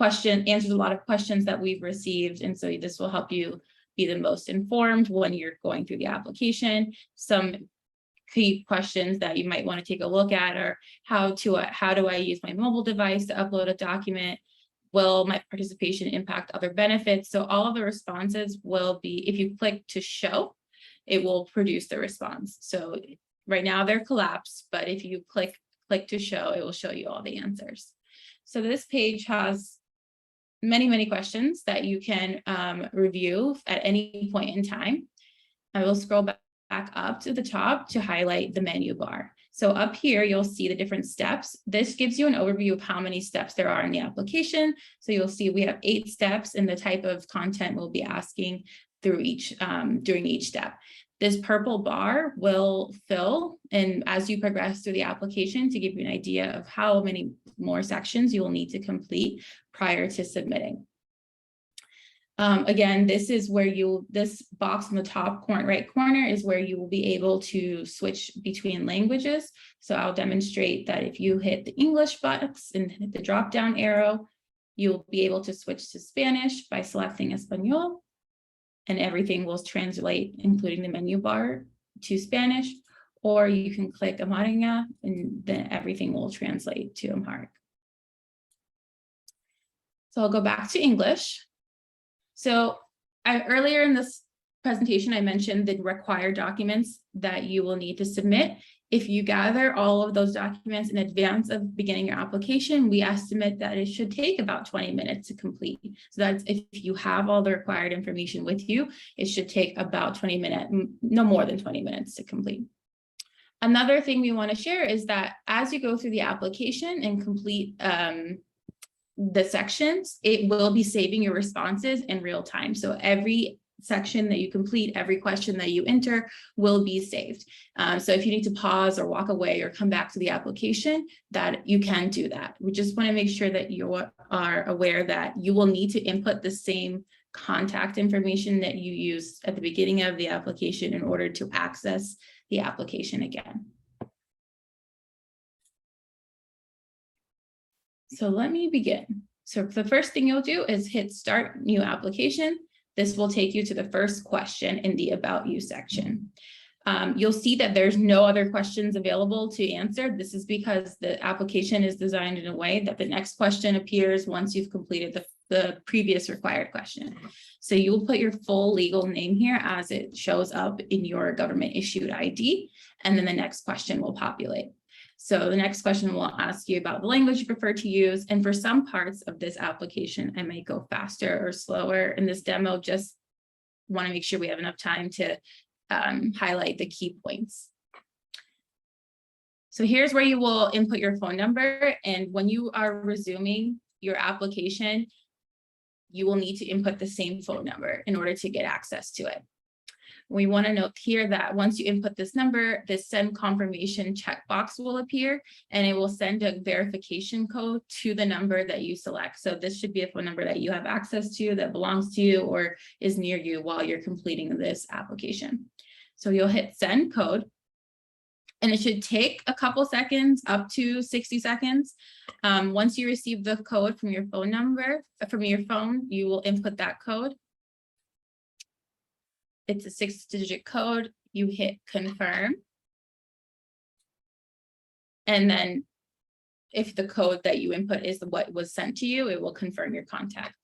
answers a lot of questions that we've received. And so this will help you be the most informed when you're going through the application. Some key questions that you might want to take a look at are how do I use my mobile device to upload a document? Will my participation impact other benefits? So all of the responses will be, if you click to show, it will produce the response. So right now they're collapsed, but if you click to show, it will show you all the answers. So this page has many questions that you can review at any point in time. I will scroll back up to the top to highlight the menu bar. So up here, you'll see the different steps. This gives you an overview of how many steps there are in the application. So you'll see we have 8 steps, and the type of content we'll be asking through during each step. This purple bar will fill, and as you progress through the application, to give you an idea of how many more sections you will need to complete prior to submitting. Again, this is where this box in the top right corner is where you will be able to switch between languages. So I'll demonstrate that if you hit the English box and hit the drop down arrow, you'll be able to switch to Spanish by selecting Español, and everything will translate, including the menu bar, to Spanish, or you can click Amharic and then everything will translate to Amharic. So I'll go back to English. So earlier in this presentation, I mentioned the required documents that you will need to submit. If you gather all of those documents in advance of beginning your application, we estimate that it should take about 20 minutes to complete. So that's if you have all the required information with you, it should take about 20 minutes, no more than 20 minutes to complete. Another thing we want to share is that as you go through the application and complete the sections, it will be saving your responses in real time. So every section that you complete, every question that you enter will be saved. So if you need to pause or walk away or come back to the application, that you can do that. We just want to make sure that you are aware that you will need to input the same contact information that you used at the beginning of the application in order to access the application again. So let me begin. So the first thing you'll do is hit Start New Application. This will take you to the first question in the About You section. You'll see that there's no other questions available to answer. This is because the application is designed in a way that the next question appears once you've completed the previous required question. So you will put your full legal name here as it shows up in your government issued ID, and then the next question will populate. So the next question will ask you about the language you prefer to use. And for some parts of this application, I may go faster or slower in this demo, just want to make sure we have enough time to highlight the key points. So here's where you will input your phone number. And when you are resuming your application, you will need to input the same phone number in order to get access to it. We want to note here that once you input this number, this send confirmation checkbox will appear, and it will send a verification code to the number that you select. So this should be a phone number that you have access to, that belongs to you or is near you while you're completing this application. So you'll hit send code, And it should take a couple seconds, up to 60 seconds. Once you receive the code from your phone number, from your phone, you will input that code. It's a 6-digit code. You hit confirm. And then if the code that you input is what was sent to you, it will confirm your contact.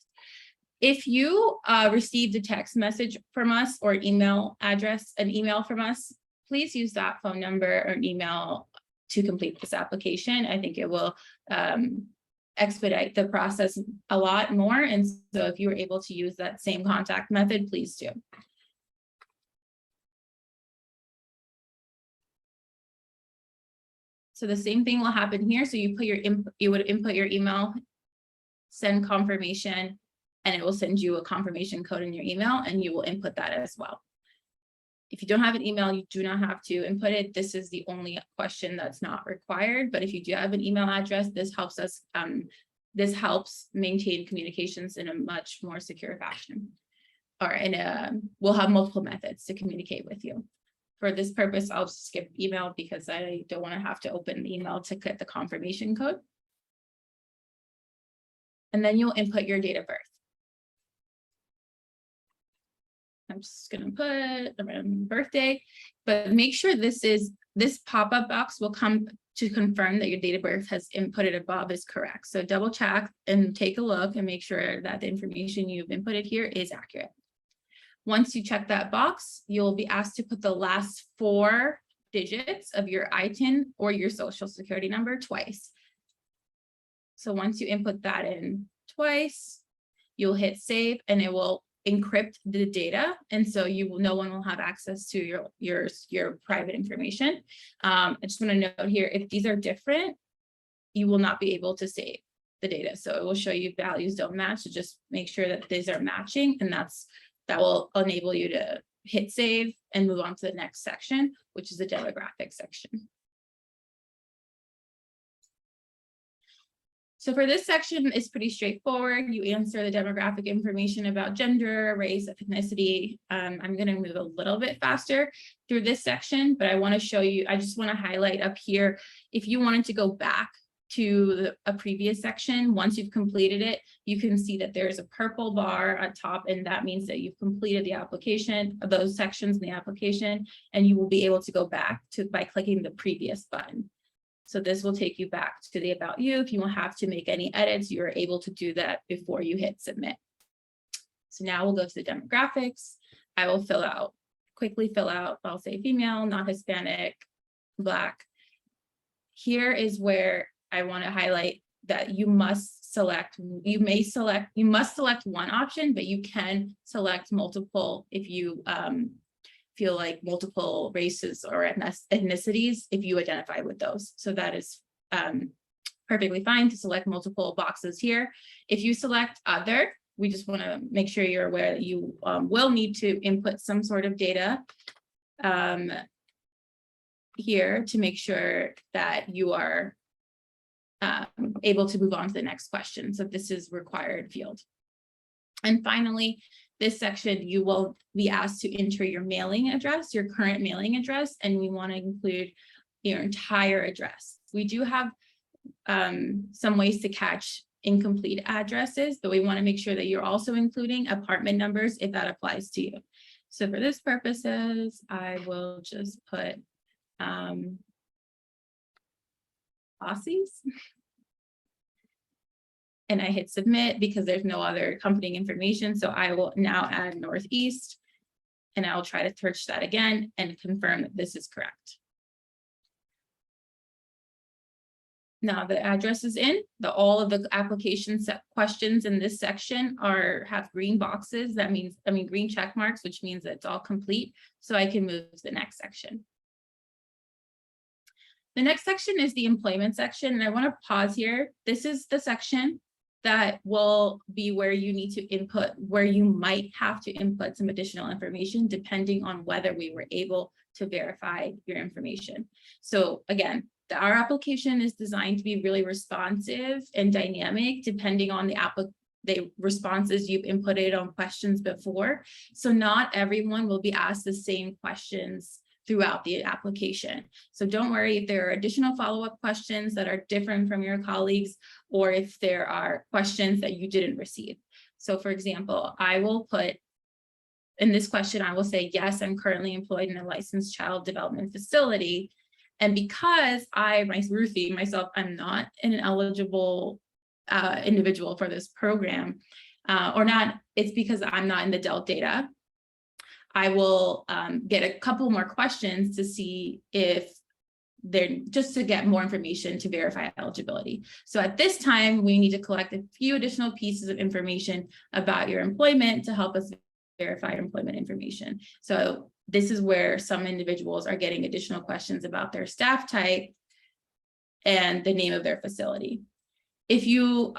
If you received a text message from us or email address, an email from us, please use that phone number or email to complete this application. I think it will expedite the process a lot more. And so if you were able to use that same contact method, please do. So the same thing will happen here. So you put your you would input your email, send confirmation, and it will send you a confirmation code in your email, and you will input that as well. If you don't have an email, you do not have to input it. This is the only question that's not required. But if you do have an email address, this helps us. This helps maintain communications in a much more secure fashion. Or we'll have multiple methods to communicate with you. For this purpose, I'll skip email because I don't want to have to open the email to get the confirmation code. And then you'll input your date of birth. I'm just going to put around birthday, but make sure this pop-up box will come to confirm that your date of birth has inputted above is correct. So double check and take a look and make sure that the information you've inputted here is accurate. Once you check that box, you'll be asked to put the last 4 digits of your ITIN or your social security number twice. So once you input that in twice, you'll hit save and it will encrypt the data. And so no one will have access to your private information. I just want to note here, if these are different, you will not be able to save the data. So it will show you values don't match. So just make sure that these are matching, and that will enable you to hit save and move on to the next section, which is the demographic section. So for this section, it's pretty straightforward. You answer the demographic information about gender, race, ethnicity. I'm going to move a little bit faster through this section, but I want to show you, I just want to highlight up here, if you wanted to go back to a previous section, once you've completed it, you can see that there's a purple bar at top, and that means that you've completed the application, those sections in the application, and you will be able to go back by clicking the previous button. So this will take you back to the About You. If you have to make any edits, you're able to do that before you hit submit. So now we'll go to the demographics. I will quickly fill out, I'll say female, not Hispanic, Black. Here is where I want to highlight that you must select one option, but you can select multiple if you feel like multiple races or ethnicities if you identify with those. So that is perfectly fine to select multiple boxes here. If you select other, we just want to make sure you're aware that you will need to input some sort of data here to make sure that you are able to move on to the next question. So this is required field. And finally, this section, you will be asked to enter your mailing address, your current mailing address, and we want to include your entire address. We do have some ways to catch incomplete addresses, but we want to make sure that you're also including apartment numbers if that applies to you. So for this purposes, I will just put Aussies. And I hit submit because there's no other accompanying information. So I will now add Northeast, and I'll try to search that again and confirm that this is correct. Now the address is in. All of the application questions in this section have green boxes. That means, green check marks, which means that it's all complete. So I can move to the next section. The next section is the employment section, and I want to pause here. This is the section that will be where you need to input, where you might have to input some additional information depending on whether we were able to verify your information. So again, our application is designed to be really responsive and dynamic depending on the responses you've inputted on questions before. So not everyone will be asked the same questions throughout the application. So don't worry if there are additional follow-up questions that are different from your colleagues, or if there are questions that you didn't receive. So for example, I will put in this question, I will say, yes, I'm currently employed in a licensed child development facility. And because Ruthie, myself, I'm not an eligible individual for this program, or not, it's because I'm not in the DELT data. I will get a couple more questions to see if they're just to get more information to verify eligibility. So at this time, we need to collect a few additional pieces of information about your employment to help us verify employment information. So this is where some individuals are getting additional questions about their staff type and the name of their facility. If you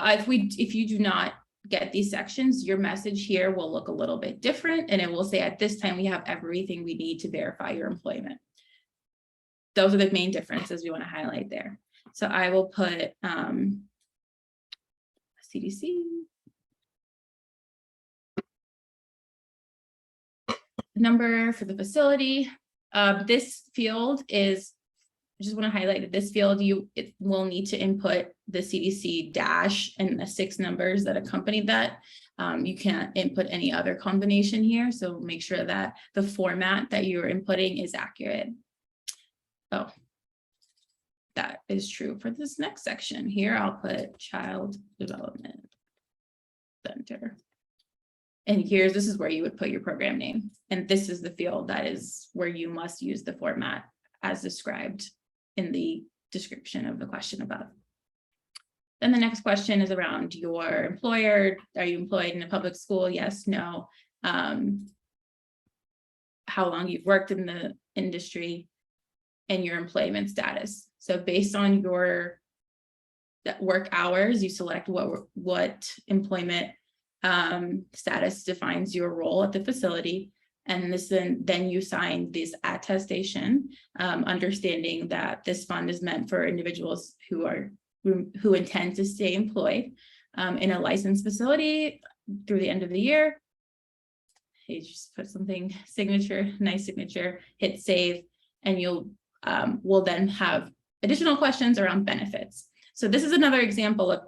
do not get these sections, your message here will look a little bit different, and it will say at this time we have everything we need to verify your employment. Those are the main differences we want to highlight there. So I will put CDC, number for the facility. This field is, I just want to highlight that this field, it will need to input the CDC dash and the 6 numbers that accompany that. You can't input any other combination here, so make sure that the format that you're inputting is accurate. Oh, that is true for this next section. Here I'll put Child Development Center. And this is where you would put your program name. And this is the field that is where you must use the format as described in the description of the question above. Then the next question is around your employer. Are you employed in a public school? Yes, no. How long you've worked in the industry and your employment status. So based on your work hours, you select what employment status defines your role at the facility. And then you sign this attestation, understanding that this fund is meant for individuals who intend to stay employed in a licensed facility through the end of the year. You just put something, signature, nice signature, hit save, and you'll will then have additional questions around benefits. So this is another example of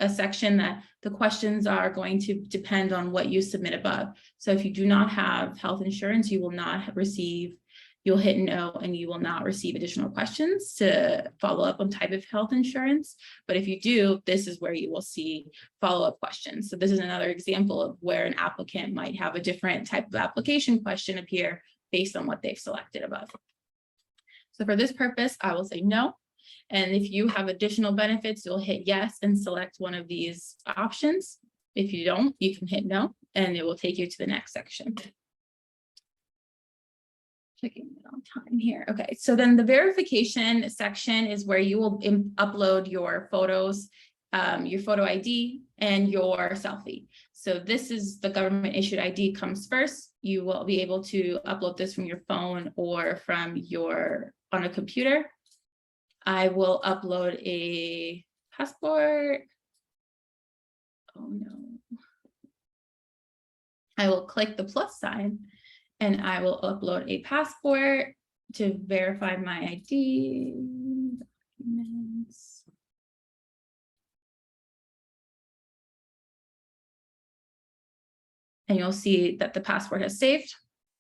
a section that the questions are going to depend on what you submit above. So if you do not have health insurance, you will not receive, you'll hit no, and you will not receive additional questions to follow up on type of health insurance. But if you do, this is where you will see follow-up questions. So this is another example of where an applicant might have a different type of application question appear based on what they've selected above. So for this purpose, I will say no. And if you have additional benefits, you'll hit yes and select one of these options. If you don't, you can hit no, and it will take you to the next section. Checking it on time here. Okay, so then the verification section is where you will upload your photos, your photo ID, and your selfie. So this is the government issued ID comes first. You will be able to upload this from your phone or from on a computer. I will upload a passport. Oh no. I will click the plus sign and I will upload a passport to verify my ID. Documents. And you'll see that the passport has saved.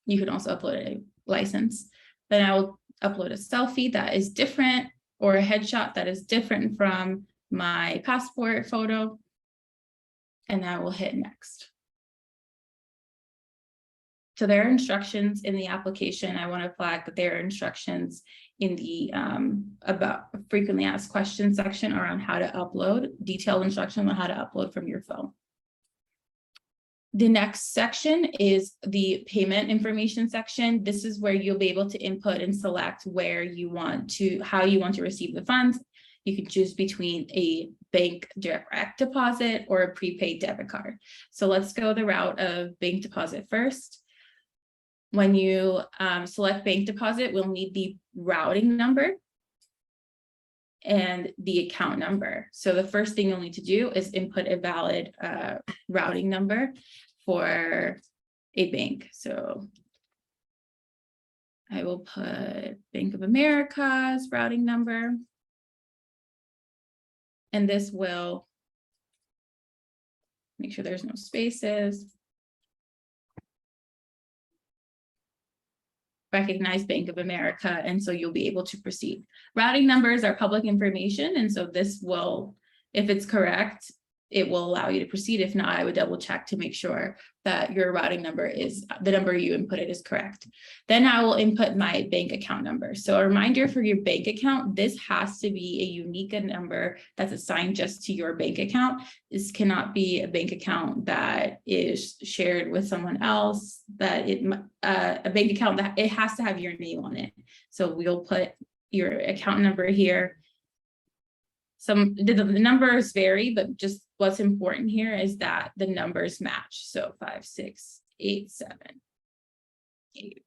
You can also upload a license. Then I will upload a selfie that is different, or a headshot that is different from my passport photo. And I will hit next. So there are instructions in the application. I want to flag that there are instructions in the about frequently asked questions section around how to upload, detailed instruction on how to upload from your phone. The next section is the payment information section. This is where you'll be able to input and select how you want to receive the funds. You can choose between a bank direct deposit or a prepaid debit card. So let's go the route of bank deposit first. When you select bank deposit, we'll need the routing number and the account number. So the first thing you'll need to do is input a valid routing number for a bank. So I will put Bank of America's routing number. And this will make sure there's no spaces. Recognize Bank of America, and so you'll be able to proceed. Routing numbers are public information, and so this will, if it's correct, it will allow you to proceed. If not, I would double check to make sure that your routing number is, the number you inputted is correct. Then I will input my bank account number. So a reminder for your bank account, this has to be a unique number that's assigned just to your bank account. This cannot be a bank account that is shared with someone else, that a bank account that it has to have your name on it. So we'll put your account number here. The numbers vary, but just what's important here is that the numbers match. So 5, 6, 8, 7, 8.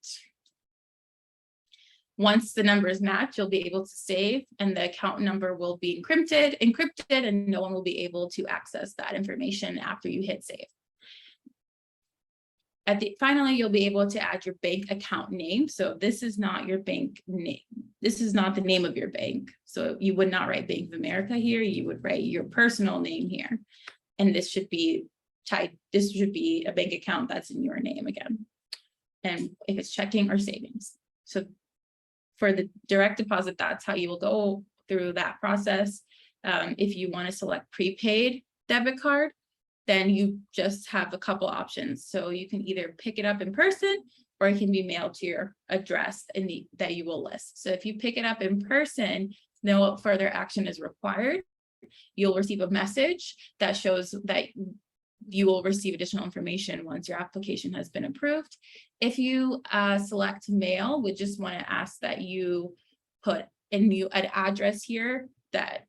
Once the numbers match, you'll be able to save, and the account number will be encrypted, and no one will be able to access that information after you hit save. Finally, you'll be able to add your bank account name. So this is not your bank name. This is not the name of your bank. So you would not write Bank of America here. You would write your personal name here. And this should be tied. This should be a bank account that's in your name again. And if it's checking or savings. So for the direct deposit, that's how you will go through that process. If you want to select prepaid debit card, then you just have a couple options. So you can either pick it up in person, or it can be mailed to your address that you will list. So if you pick it up in person, no further action is required. You'll receive a message that shows that you will receive additional information once your application has been approved. If you select mail, we just want to ask that you put an address here that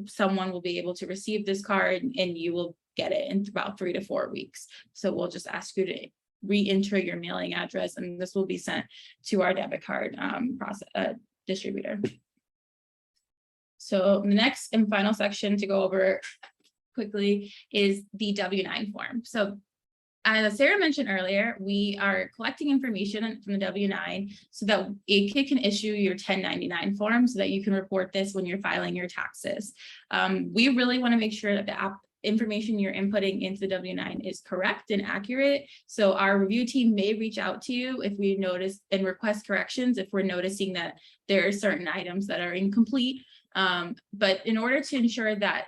someone will be able to receive this card, and you will get it in about 3 to 4 weeks. So we'll just ask you to re-enter your mailing address, and this will be sent to our debit card distributor. So the next and final section to go over quickly is the W-9 form. So as Sarah mentioned earlier, we are collecting information from the W-9 so that AIDCA can issue your 1099 form so that you can report this when you're filing your taxes. We really want to make sure that the information you're inputting into the W-9 is correct and accurate. So our review team may reach out to you if we notice and request corrections if we're noticing that there are certain items that are incomplete. But in order to ensure that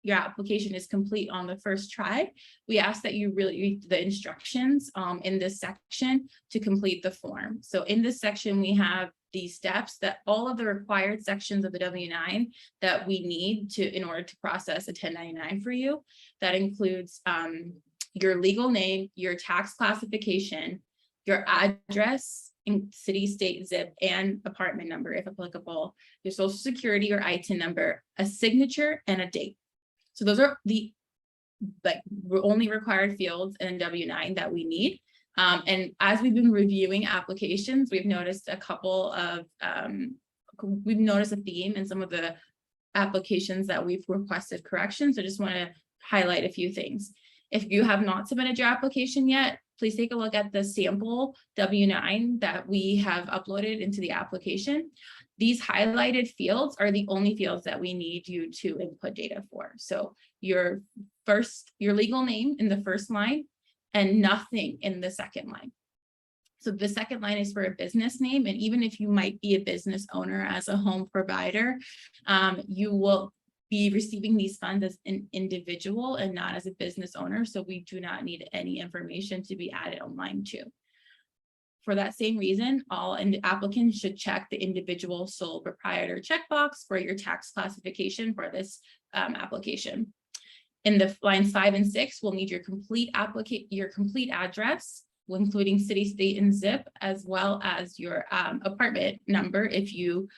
your application is complete on the first try, we ask that you really read the instructions in this section to complete the form. So in this section, we have these steps that all of the required sections of the W-9 that we need in order to process a 1099 for you. That includes your legal name, your tax classification, your address, in city, state, zip, and apartment number, if applicable, your social security or ITIN number, a signature, and a date. So those are the only required fields in W-9 that we need. And as we've been reviewing applications, we've noticed a theme in some of the applications that we've requested corrections. I just want to highlight a few things. If you have not submitted your application yet, please take a look at the sample W-9 that we have uploaded into the application. These highlighted fields are the only fields that we need you to input data for. So your legal name in the first line and nothing in the second line. So the second line is for a business name. And even if you might be a business owner as a home provider, you will be receiving these funds as an individual and not as a business owner. So we do not need any information to be added on line 2. For that same reason, all applicants should check the individual sole proprietor checkbox for your tax classification for this application. In the lines 5 and 6, we'll need your complete address, including city, state, and zip, as well as your apartment number if you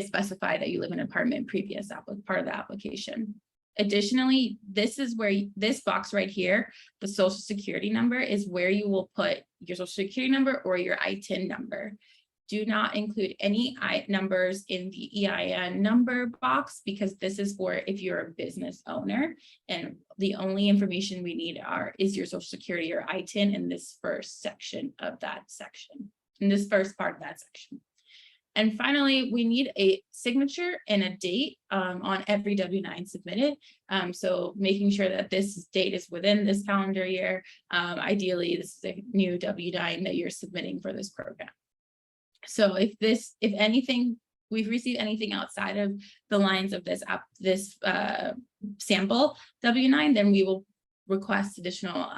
specify that you live in an apartment previous part of the application. Additionally, this is where this box right here, the social security number, is where you will put your social security number or your ITIN number. Do not include any numbers in the EIN number box, because this is for if you're a business owner, and the only information we need is your social security or ITIN in this first section of that section. in this first part of that section. And finally, we need a signature and a date on every W-9 submitted. So making sure that this date is within this calendar year. Ideally, this is a new W-9 that you're submitting for this program. So if anything, we've received anything outside of the lines of this sample W-9, then we will request additional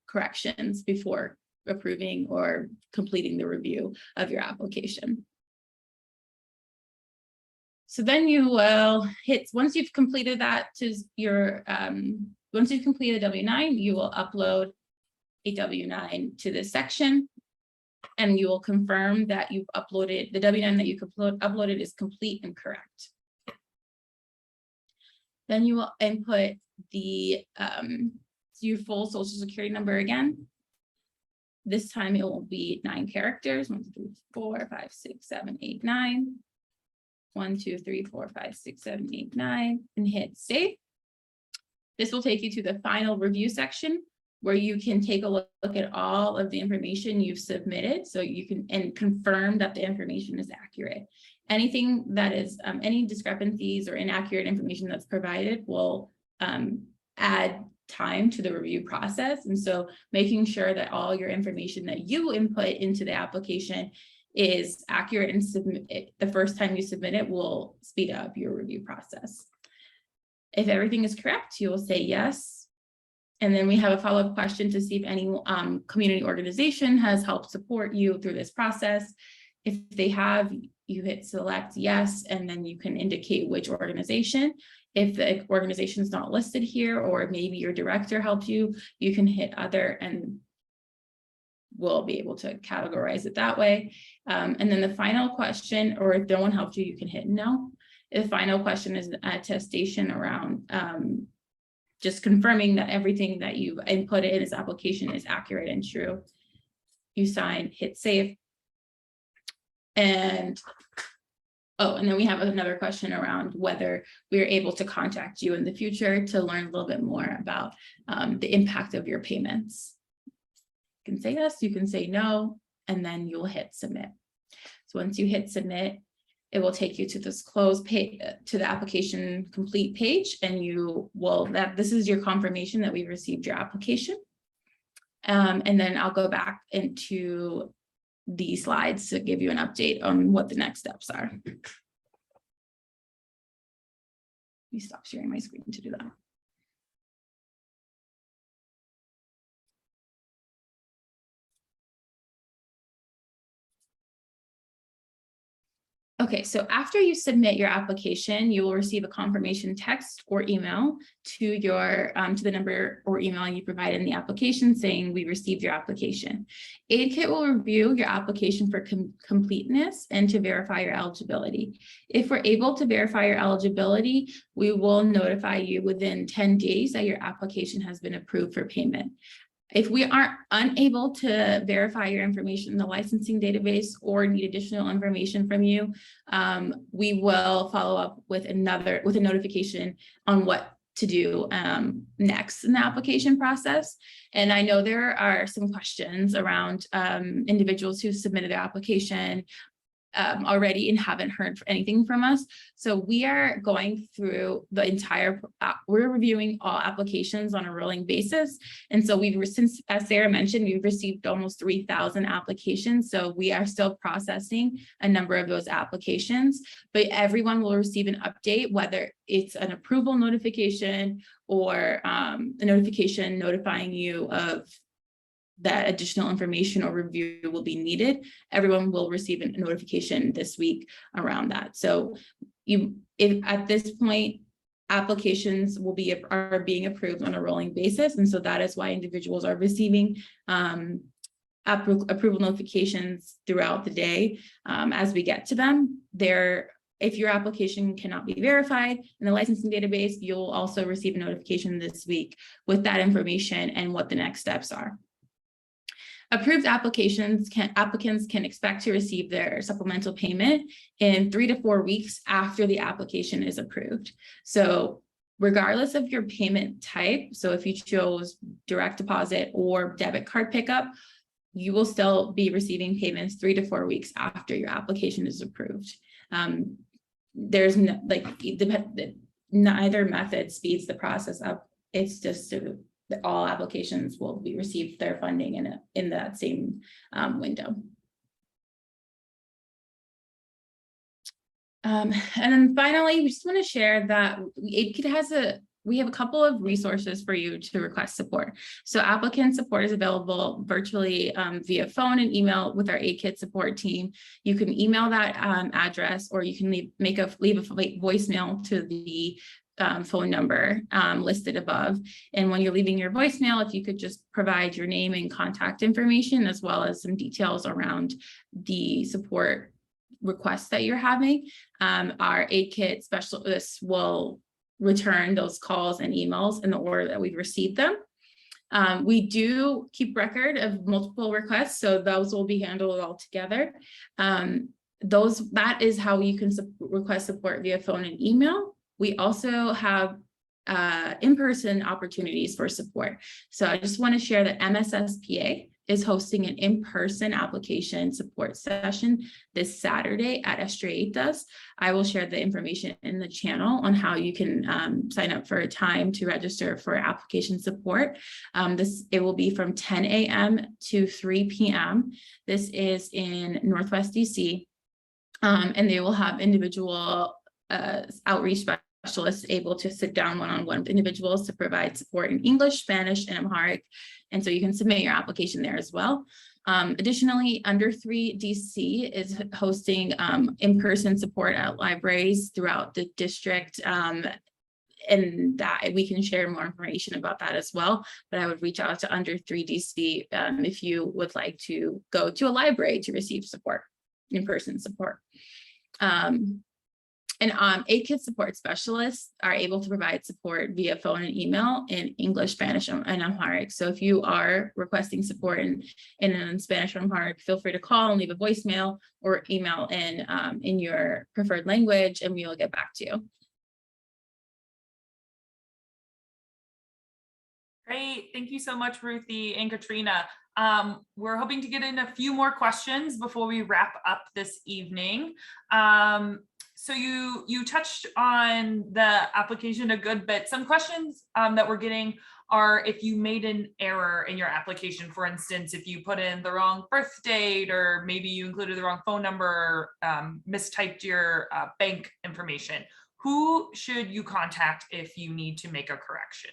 corrections before approving or completing the review of your application. So then you will hit, once you've completed that to your, once you've completed W-9, you will upload a W-9 to this section, and you will confirm that you've uploaded, the W-9 that you uploaded is complete and correct. Then you will input the your full social security number again. This time it will be 9 characters, 1, 2, 3, 4, 5, 6, 7, 8, 9. 1, 2, 3, 4, 5, 6, 7, 8, 9, and hit save. This will take you to the final review section where you can take a look at all of the information you've submitted, so you can and confirm that the information is accurate. Anything that is any discrepancies or inaccurate information that's provided will add time to the review process. And so making sure that all your information that you input into the application is accurate and submit it the first time you submit it will speed up your review process. If everything is correct, you will say yes. And then we have a follow-up question to see if any community organization has helped support you through this process. If they have, you hit select yes, and then you can indicate which organization. If the organization is not listed here, or maybe your director helped you, you can hit other and we'll be able to categorize it that way. And then the final question, or if no one helped you, you can hit no. The final question is an attestation around just confirming that everything that you've inputted in this application is accurate and true. You sign, hit save. And then we have another question around whether we are able to contact you in the future to learn a little bit more about the impact of your payments. You can say yes, you can say no, and then you'll hit submit. So once you hit submit, it will take you to this close page, to the application complete page, and you will, this is your confirmation that we received your application. And then I'll go back into the slides to give you an update on what the next steps are. Let me stop sharing my screen to do that. Okay, so after you submit your application, you will receive a confirmation text or email to your to the number or email you provided in the application saying we received your application. AidKit will review your application for completeness and to verify your eligibility. If we're able to verify your eligibility, we will notify you within 10 days that your application has been approved for payment. If we are unable to verify your information in the licensing database or need additional information from you, we will follow up with a notification on what to do next in the application process. And I know there are some questions around individuals who submitted their application already and haven't heard anything from us. So we are going through the entire, we're reviewing all applications on a rolling basis. And so since, as Sarah mentioned, we've received almost 3,000 applications. So we are still processing a number of those applications, but everyone will receive an update, whether it's an approval notification or a notification notifying you of that additional information or review will be needed. Everyone will receive a notification this week around that. So if at this point, applications are being approved on a rolling basis. And so that is why individuals are receiving approval notifications throughout the day as we get to them. If your application cannot be verified in the licensing database, you'll also receive a notification this week with that information and what the next steps are. Approved applicants can expect to receive their supplemental payment in 3 to 4 weeks after the application is approved. So regardless of your payment type, so if you chose direct deposit or debit card pickup, you will still be receiving payments 3 to 4 weeks after your application is approved. There's no, like, neither method speeds the process up. It's just that all applications will be received their funding in that same window. And then finally, we just want to share that we have a couple of resources for you to request support. So applicant support is available virtually via phone and email with our AidKit support team. You can email that address, or you can leave a voicemail to the phone number listed above. And when you're leaving your voicemail, if you could just provide your name and contact information, as well as some details around the support requests that you're having, our AidKit specialists will return those calls and emails in the order that we've received them. We do keep record of multiple requests, so those will be handled all together. That is how you can request support via phone and email. We also have in-person opportunities for support. So I just want to share that MSSPA is hosting an in-person application support session this Saturday at Estrellitas. I will share the information in the channel on how you can sign up for a time to register for application support. It will be from 10 a.m. to 3 p.m. This is in Northwest DC, and they will have individual outreach specialists able to sit down one-on-one with individuals to provide support in English, Spanish, and Amharic. And so you can submit your application there as well. Additionally, Under 3 DC is hosting in-person support at libraries throughout the district. And that we can share more information about that as well. But I would reach out to Under 3 DC if you would like to go to a library to receive support, in-person support. And AidKit support specialists are able to provide support via phone and email in English, Spanish, and Amharic. So if you are requesting support in Spanish or Amharic, feel free to call and leave a voicemail or email in your preferred language, and we will get back to you. Great. Thank you so much, Ruthie and Katrina. We're hoping to get in a few more questions before we wrap up this evening. So you touched on the application a good bit. Some questions that we're getting are if you made an error in your application. For instance, if you put in the wrong birth date, or maybe you included the wrong phone number, mistyped your bank information. Who should you contact if you need to make a correction?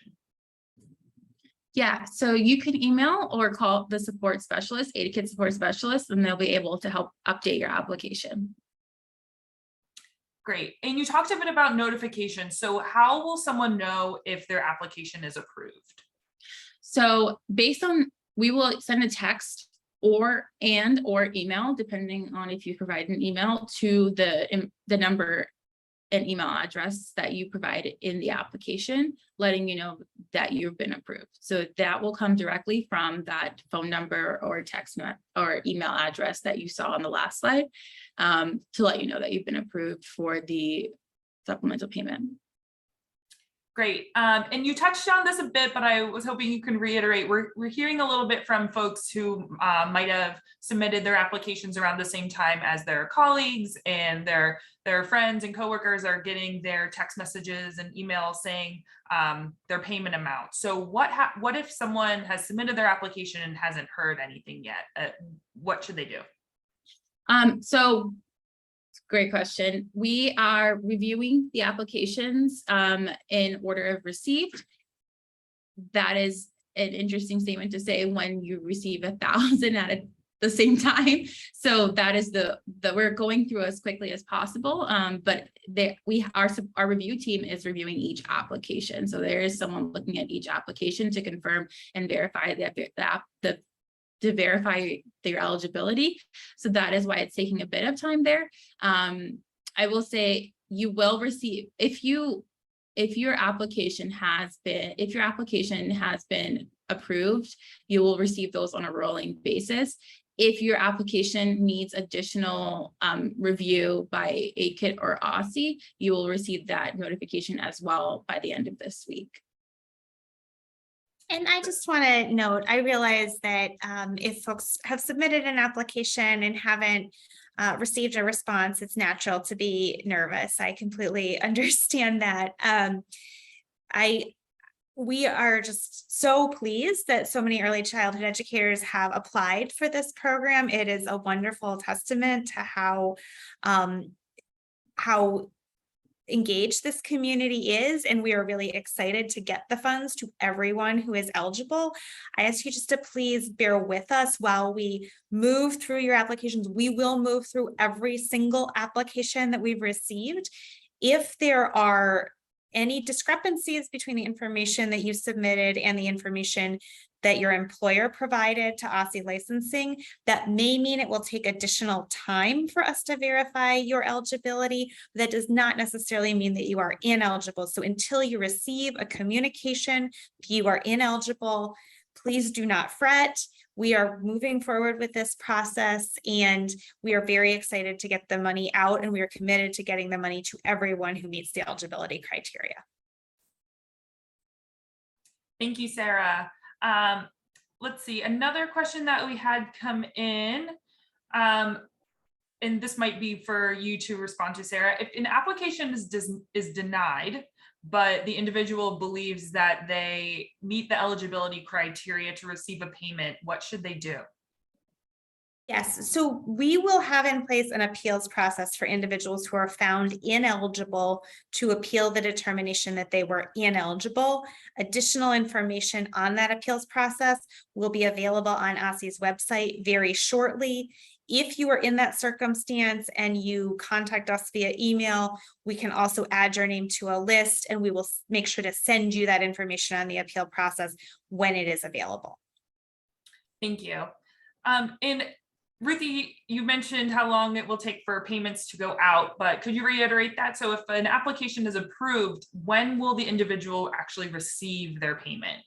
Yeah, so you can email or call the support specialist, AidKit support specialist, and they'll be able to help update your application. Great. And you talked a bit about notification. So how will someone know if their application is approved? So we will send a text or email, depending on if you provide an email, to the number and email address that you provide in the application, letting you know that you've been approved. So that will come directly from that phone number or text or email address that you saw on the last slide, to let you know that you've been approved for the supplemental payment. Great. And you touched on this a bit, but I was hoping you can reiterate. We're hearing a little bit from folks who might have submitted their applications around the same time as their colleagues, and their friends and coworkers are getting their text messages and emails saying their payment amount. So what if someone has submitted their application and hasn't heard anything yet? What should they do? So great question. We are reviewing the applications in order of received. That is an interesting statement to say when you receive 1,000 at the same time. So that is we're going through as quickly as possible. But our review team is reviewing each application. So there is someone looking at each application to confirm and verify to verify their eligibility. So that is why it's taking a bit of time there. I will say you will receive, if your application has been approved, you will receive those on a rolling basis. If your application needs additional review by AidKit or Aussie, you will receive that notification as well by the end of this week. And I just want to note, I realize that if folks have submitted an application and haven't received a response, it's natural to be nervous. I completely understand that. We are just so pleased that so many early childhood educators have applied for this program. It is a wonderful testament to how engaged this community is, and we are really excited to get the funds to everyone who is eligible. I ask you just to please bear with us while we move through your applications. We will move through every single application that we've received. If there are any discrepancies between the information that you submitted and the information that your employer provided to Aussie licensing, that may mean it will take additional time for us to verify your eligibility. That does not necessarily mean that you are ineligible. So until you receive a communication, you are ineligible, please do not fret. We are moving forward with this process, and we are very excited to get the money out, and we are committed to getting the money to everyone who meets the eligibility criteria. Thank you, Sarah. Let's see, another question that we had come in, and this might be for you to respond to, Sarah. If an application is denied, but the individual believes that they meet the eligibility criteria to receive a payment, what should they do? Yes, so we will have in place an appeals process for individuals who are found ineligible to appeal the determination that they were ineligible. Additional information on that appeals process will be available on Aussie's website very shortly. If you are in that circumstance and you contact us via email, we can also add your name to a list, and we will make sure to send you that information on the appeal process when it is available. Thank you. And Ruthie, you mentioned how long it will take for payments to go out, but could you reiterate that? So if an application is approved, when will the individual actually receive their payment?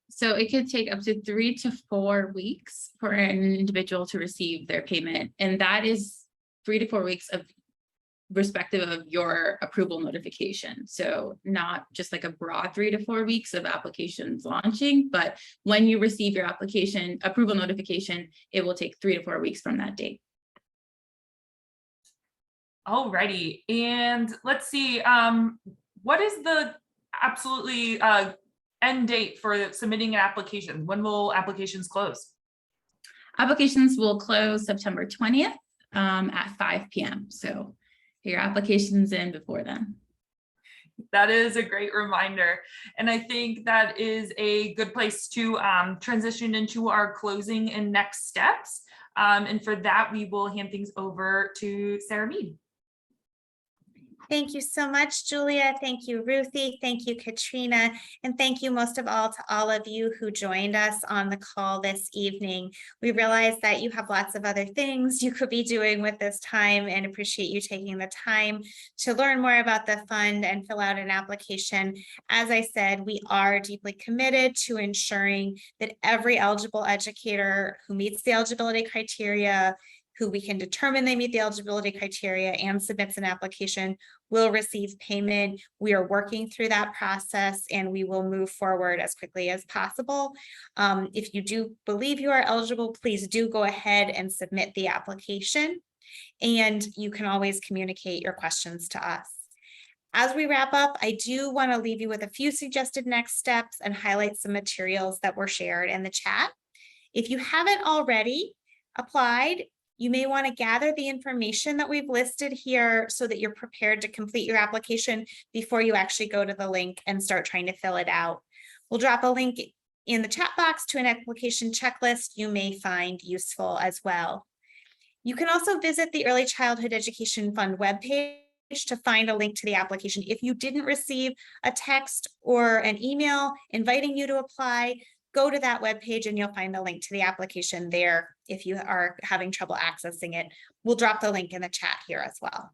So it could take up to 3 to 4 weeks for an individual to receive their payment. And that is 3 to 4 weeks of respective of your approval notification. So not just like a broad 3 to 4 weeks of applications launching, but when you receive your application approval notification, it will take 3 to 4 weeks from that date. Alrighty, and let's see, what is the absolutely end date for submitting an application? When will applications close? Applications will close September 20th at 5 p.m. So get your applications in before then. That is a great reminder. And I think that is a good place to transition into our closing and next steps. And for that, we will hand things over to Sarah Mead. Thank you so much, Julia. Thank you, Ruthie. Thank you, Katrina. And thank you most of all to all of you who joined us on the call this evening. We realize that you have lots of other things you could be doing with this time, and appreciate you taking the time to learn more about the fund and fill out an application. As I said, we are deeply committed to ensuring that every eligible educator who meets the eligibility criteria, who we can determine they meet the eligibility criteria and submits an application, will receive payment. We are working through that process, and we will move forward as quickly as possible. If you do believe you are eligible, please do go ahead and submit the application, and you can always communicate your questions to us. As we wrap up, I do want to leave you with a few suggested next steps and highlight some materials that were shared in the chat. If you haven't already applied, you may want to gather the information that we've listed here so that you're prepared to complete your application before you actually go to the link and start trying to fill it out. We'll drop a link in the chat box to an application checklist you may find useful as well. You can also visit the Early Childhood Education Fund webpage to find a link to the application. If you didn't receive a text or an email inviting you to apply, go to that webpage and you'll find a link to the application there if you are having trouble accessing it. We'll drop the link in the chat here as well.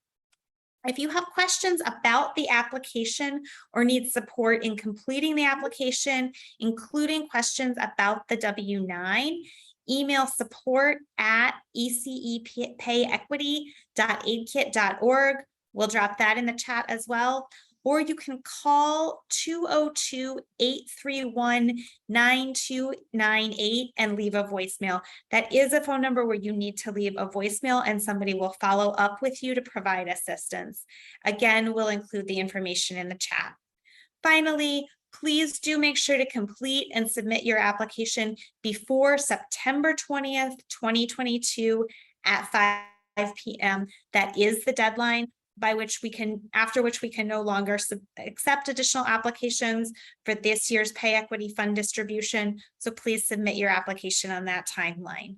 If you have questions about the application or need support in completing the application, including questions about the W-9, email support@ecepayequity.aidkit.org. We'll drop that in the chat as well. or you can call 202-831-9298 and leave a voicemail. That is a phone number where you need to leave a voicemail and somebody will follow up with you to provide assistance. Again, we'll include the information in the chat. Finally, please do make sure to complete and submit your application before September 20th, 2022 at 5 p.m. That is the deadline by which we can, after which we can no longer accept additional applications for this year's pay equity fund distribution. So please submit your application on that timeline.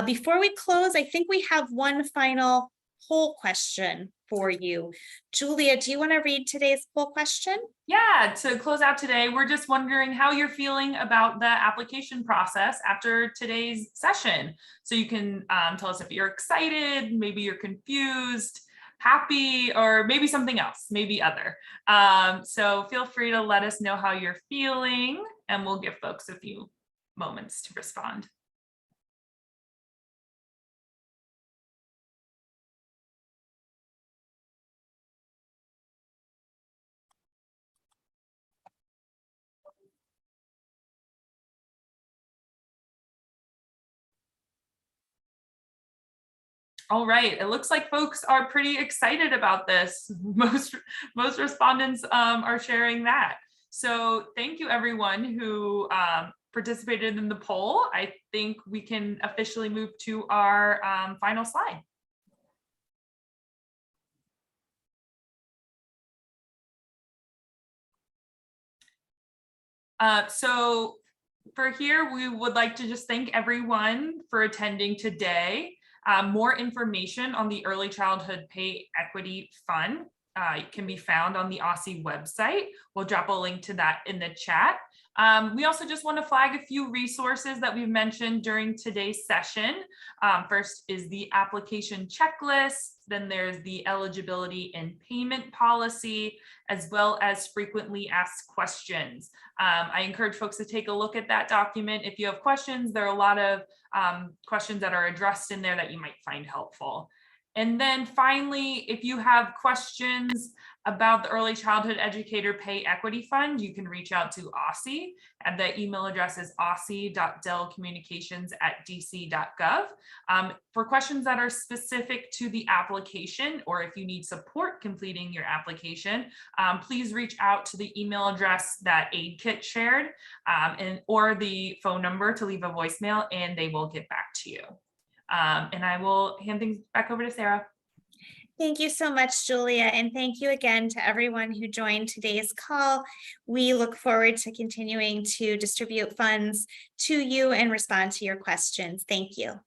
Before we close, I think we have one final poll question for you. Julia, do you want to read today's poll question? Yeah, to close out today, we're just wondering how you're feeling about the application process after today's session. So you can tell us if you're excited, maybe you're confused, happy, or maybe something else, maybe other. So feel free to let us know how you're feeling, and we'll give folks a few moments to respond. All right, it looks like folks are pretty excited about this. Most respondents are sharing that. So thank you everyone who participated in the poll. I think we can officially move to our final slide. So for here, we would like to just thank everyone for attending today. More information on the Early Childhood Pay Equity Fund can be found on the Aussie website. We'll drop a link to that in the chat. We also just want to flag a few resources that we've mentioned during today's session. First is the application checklist. Then there's the eligibility and payment policy, as well as frequently asked questions. I encourage folks to take a look at that document. If you have questions, there are a lot of questions that are addressed in there that you might find helpful. And then finally, if you have questions about the Early Childhood Educator Pay Equity Fund, you can reach out to Aussie, and the email address is aussie.delcommunications@dc.gov. For questions that are specific to the application, or if you need support completing your application, please reach out to the email address that AidKit shared, or the phone number to leave a voicemail, and they will get back to you. And I will hand things back over to Sarah. Thank you so much, Julia. And thank you again to everyone who joined today's call. We look forward to continuing to distribute funds to you and respond to your questions. Thank you.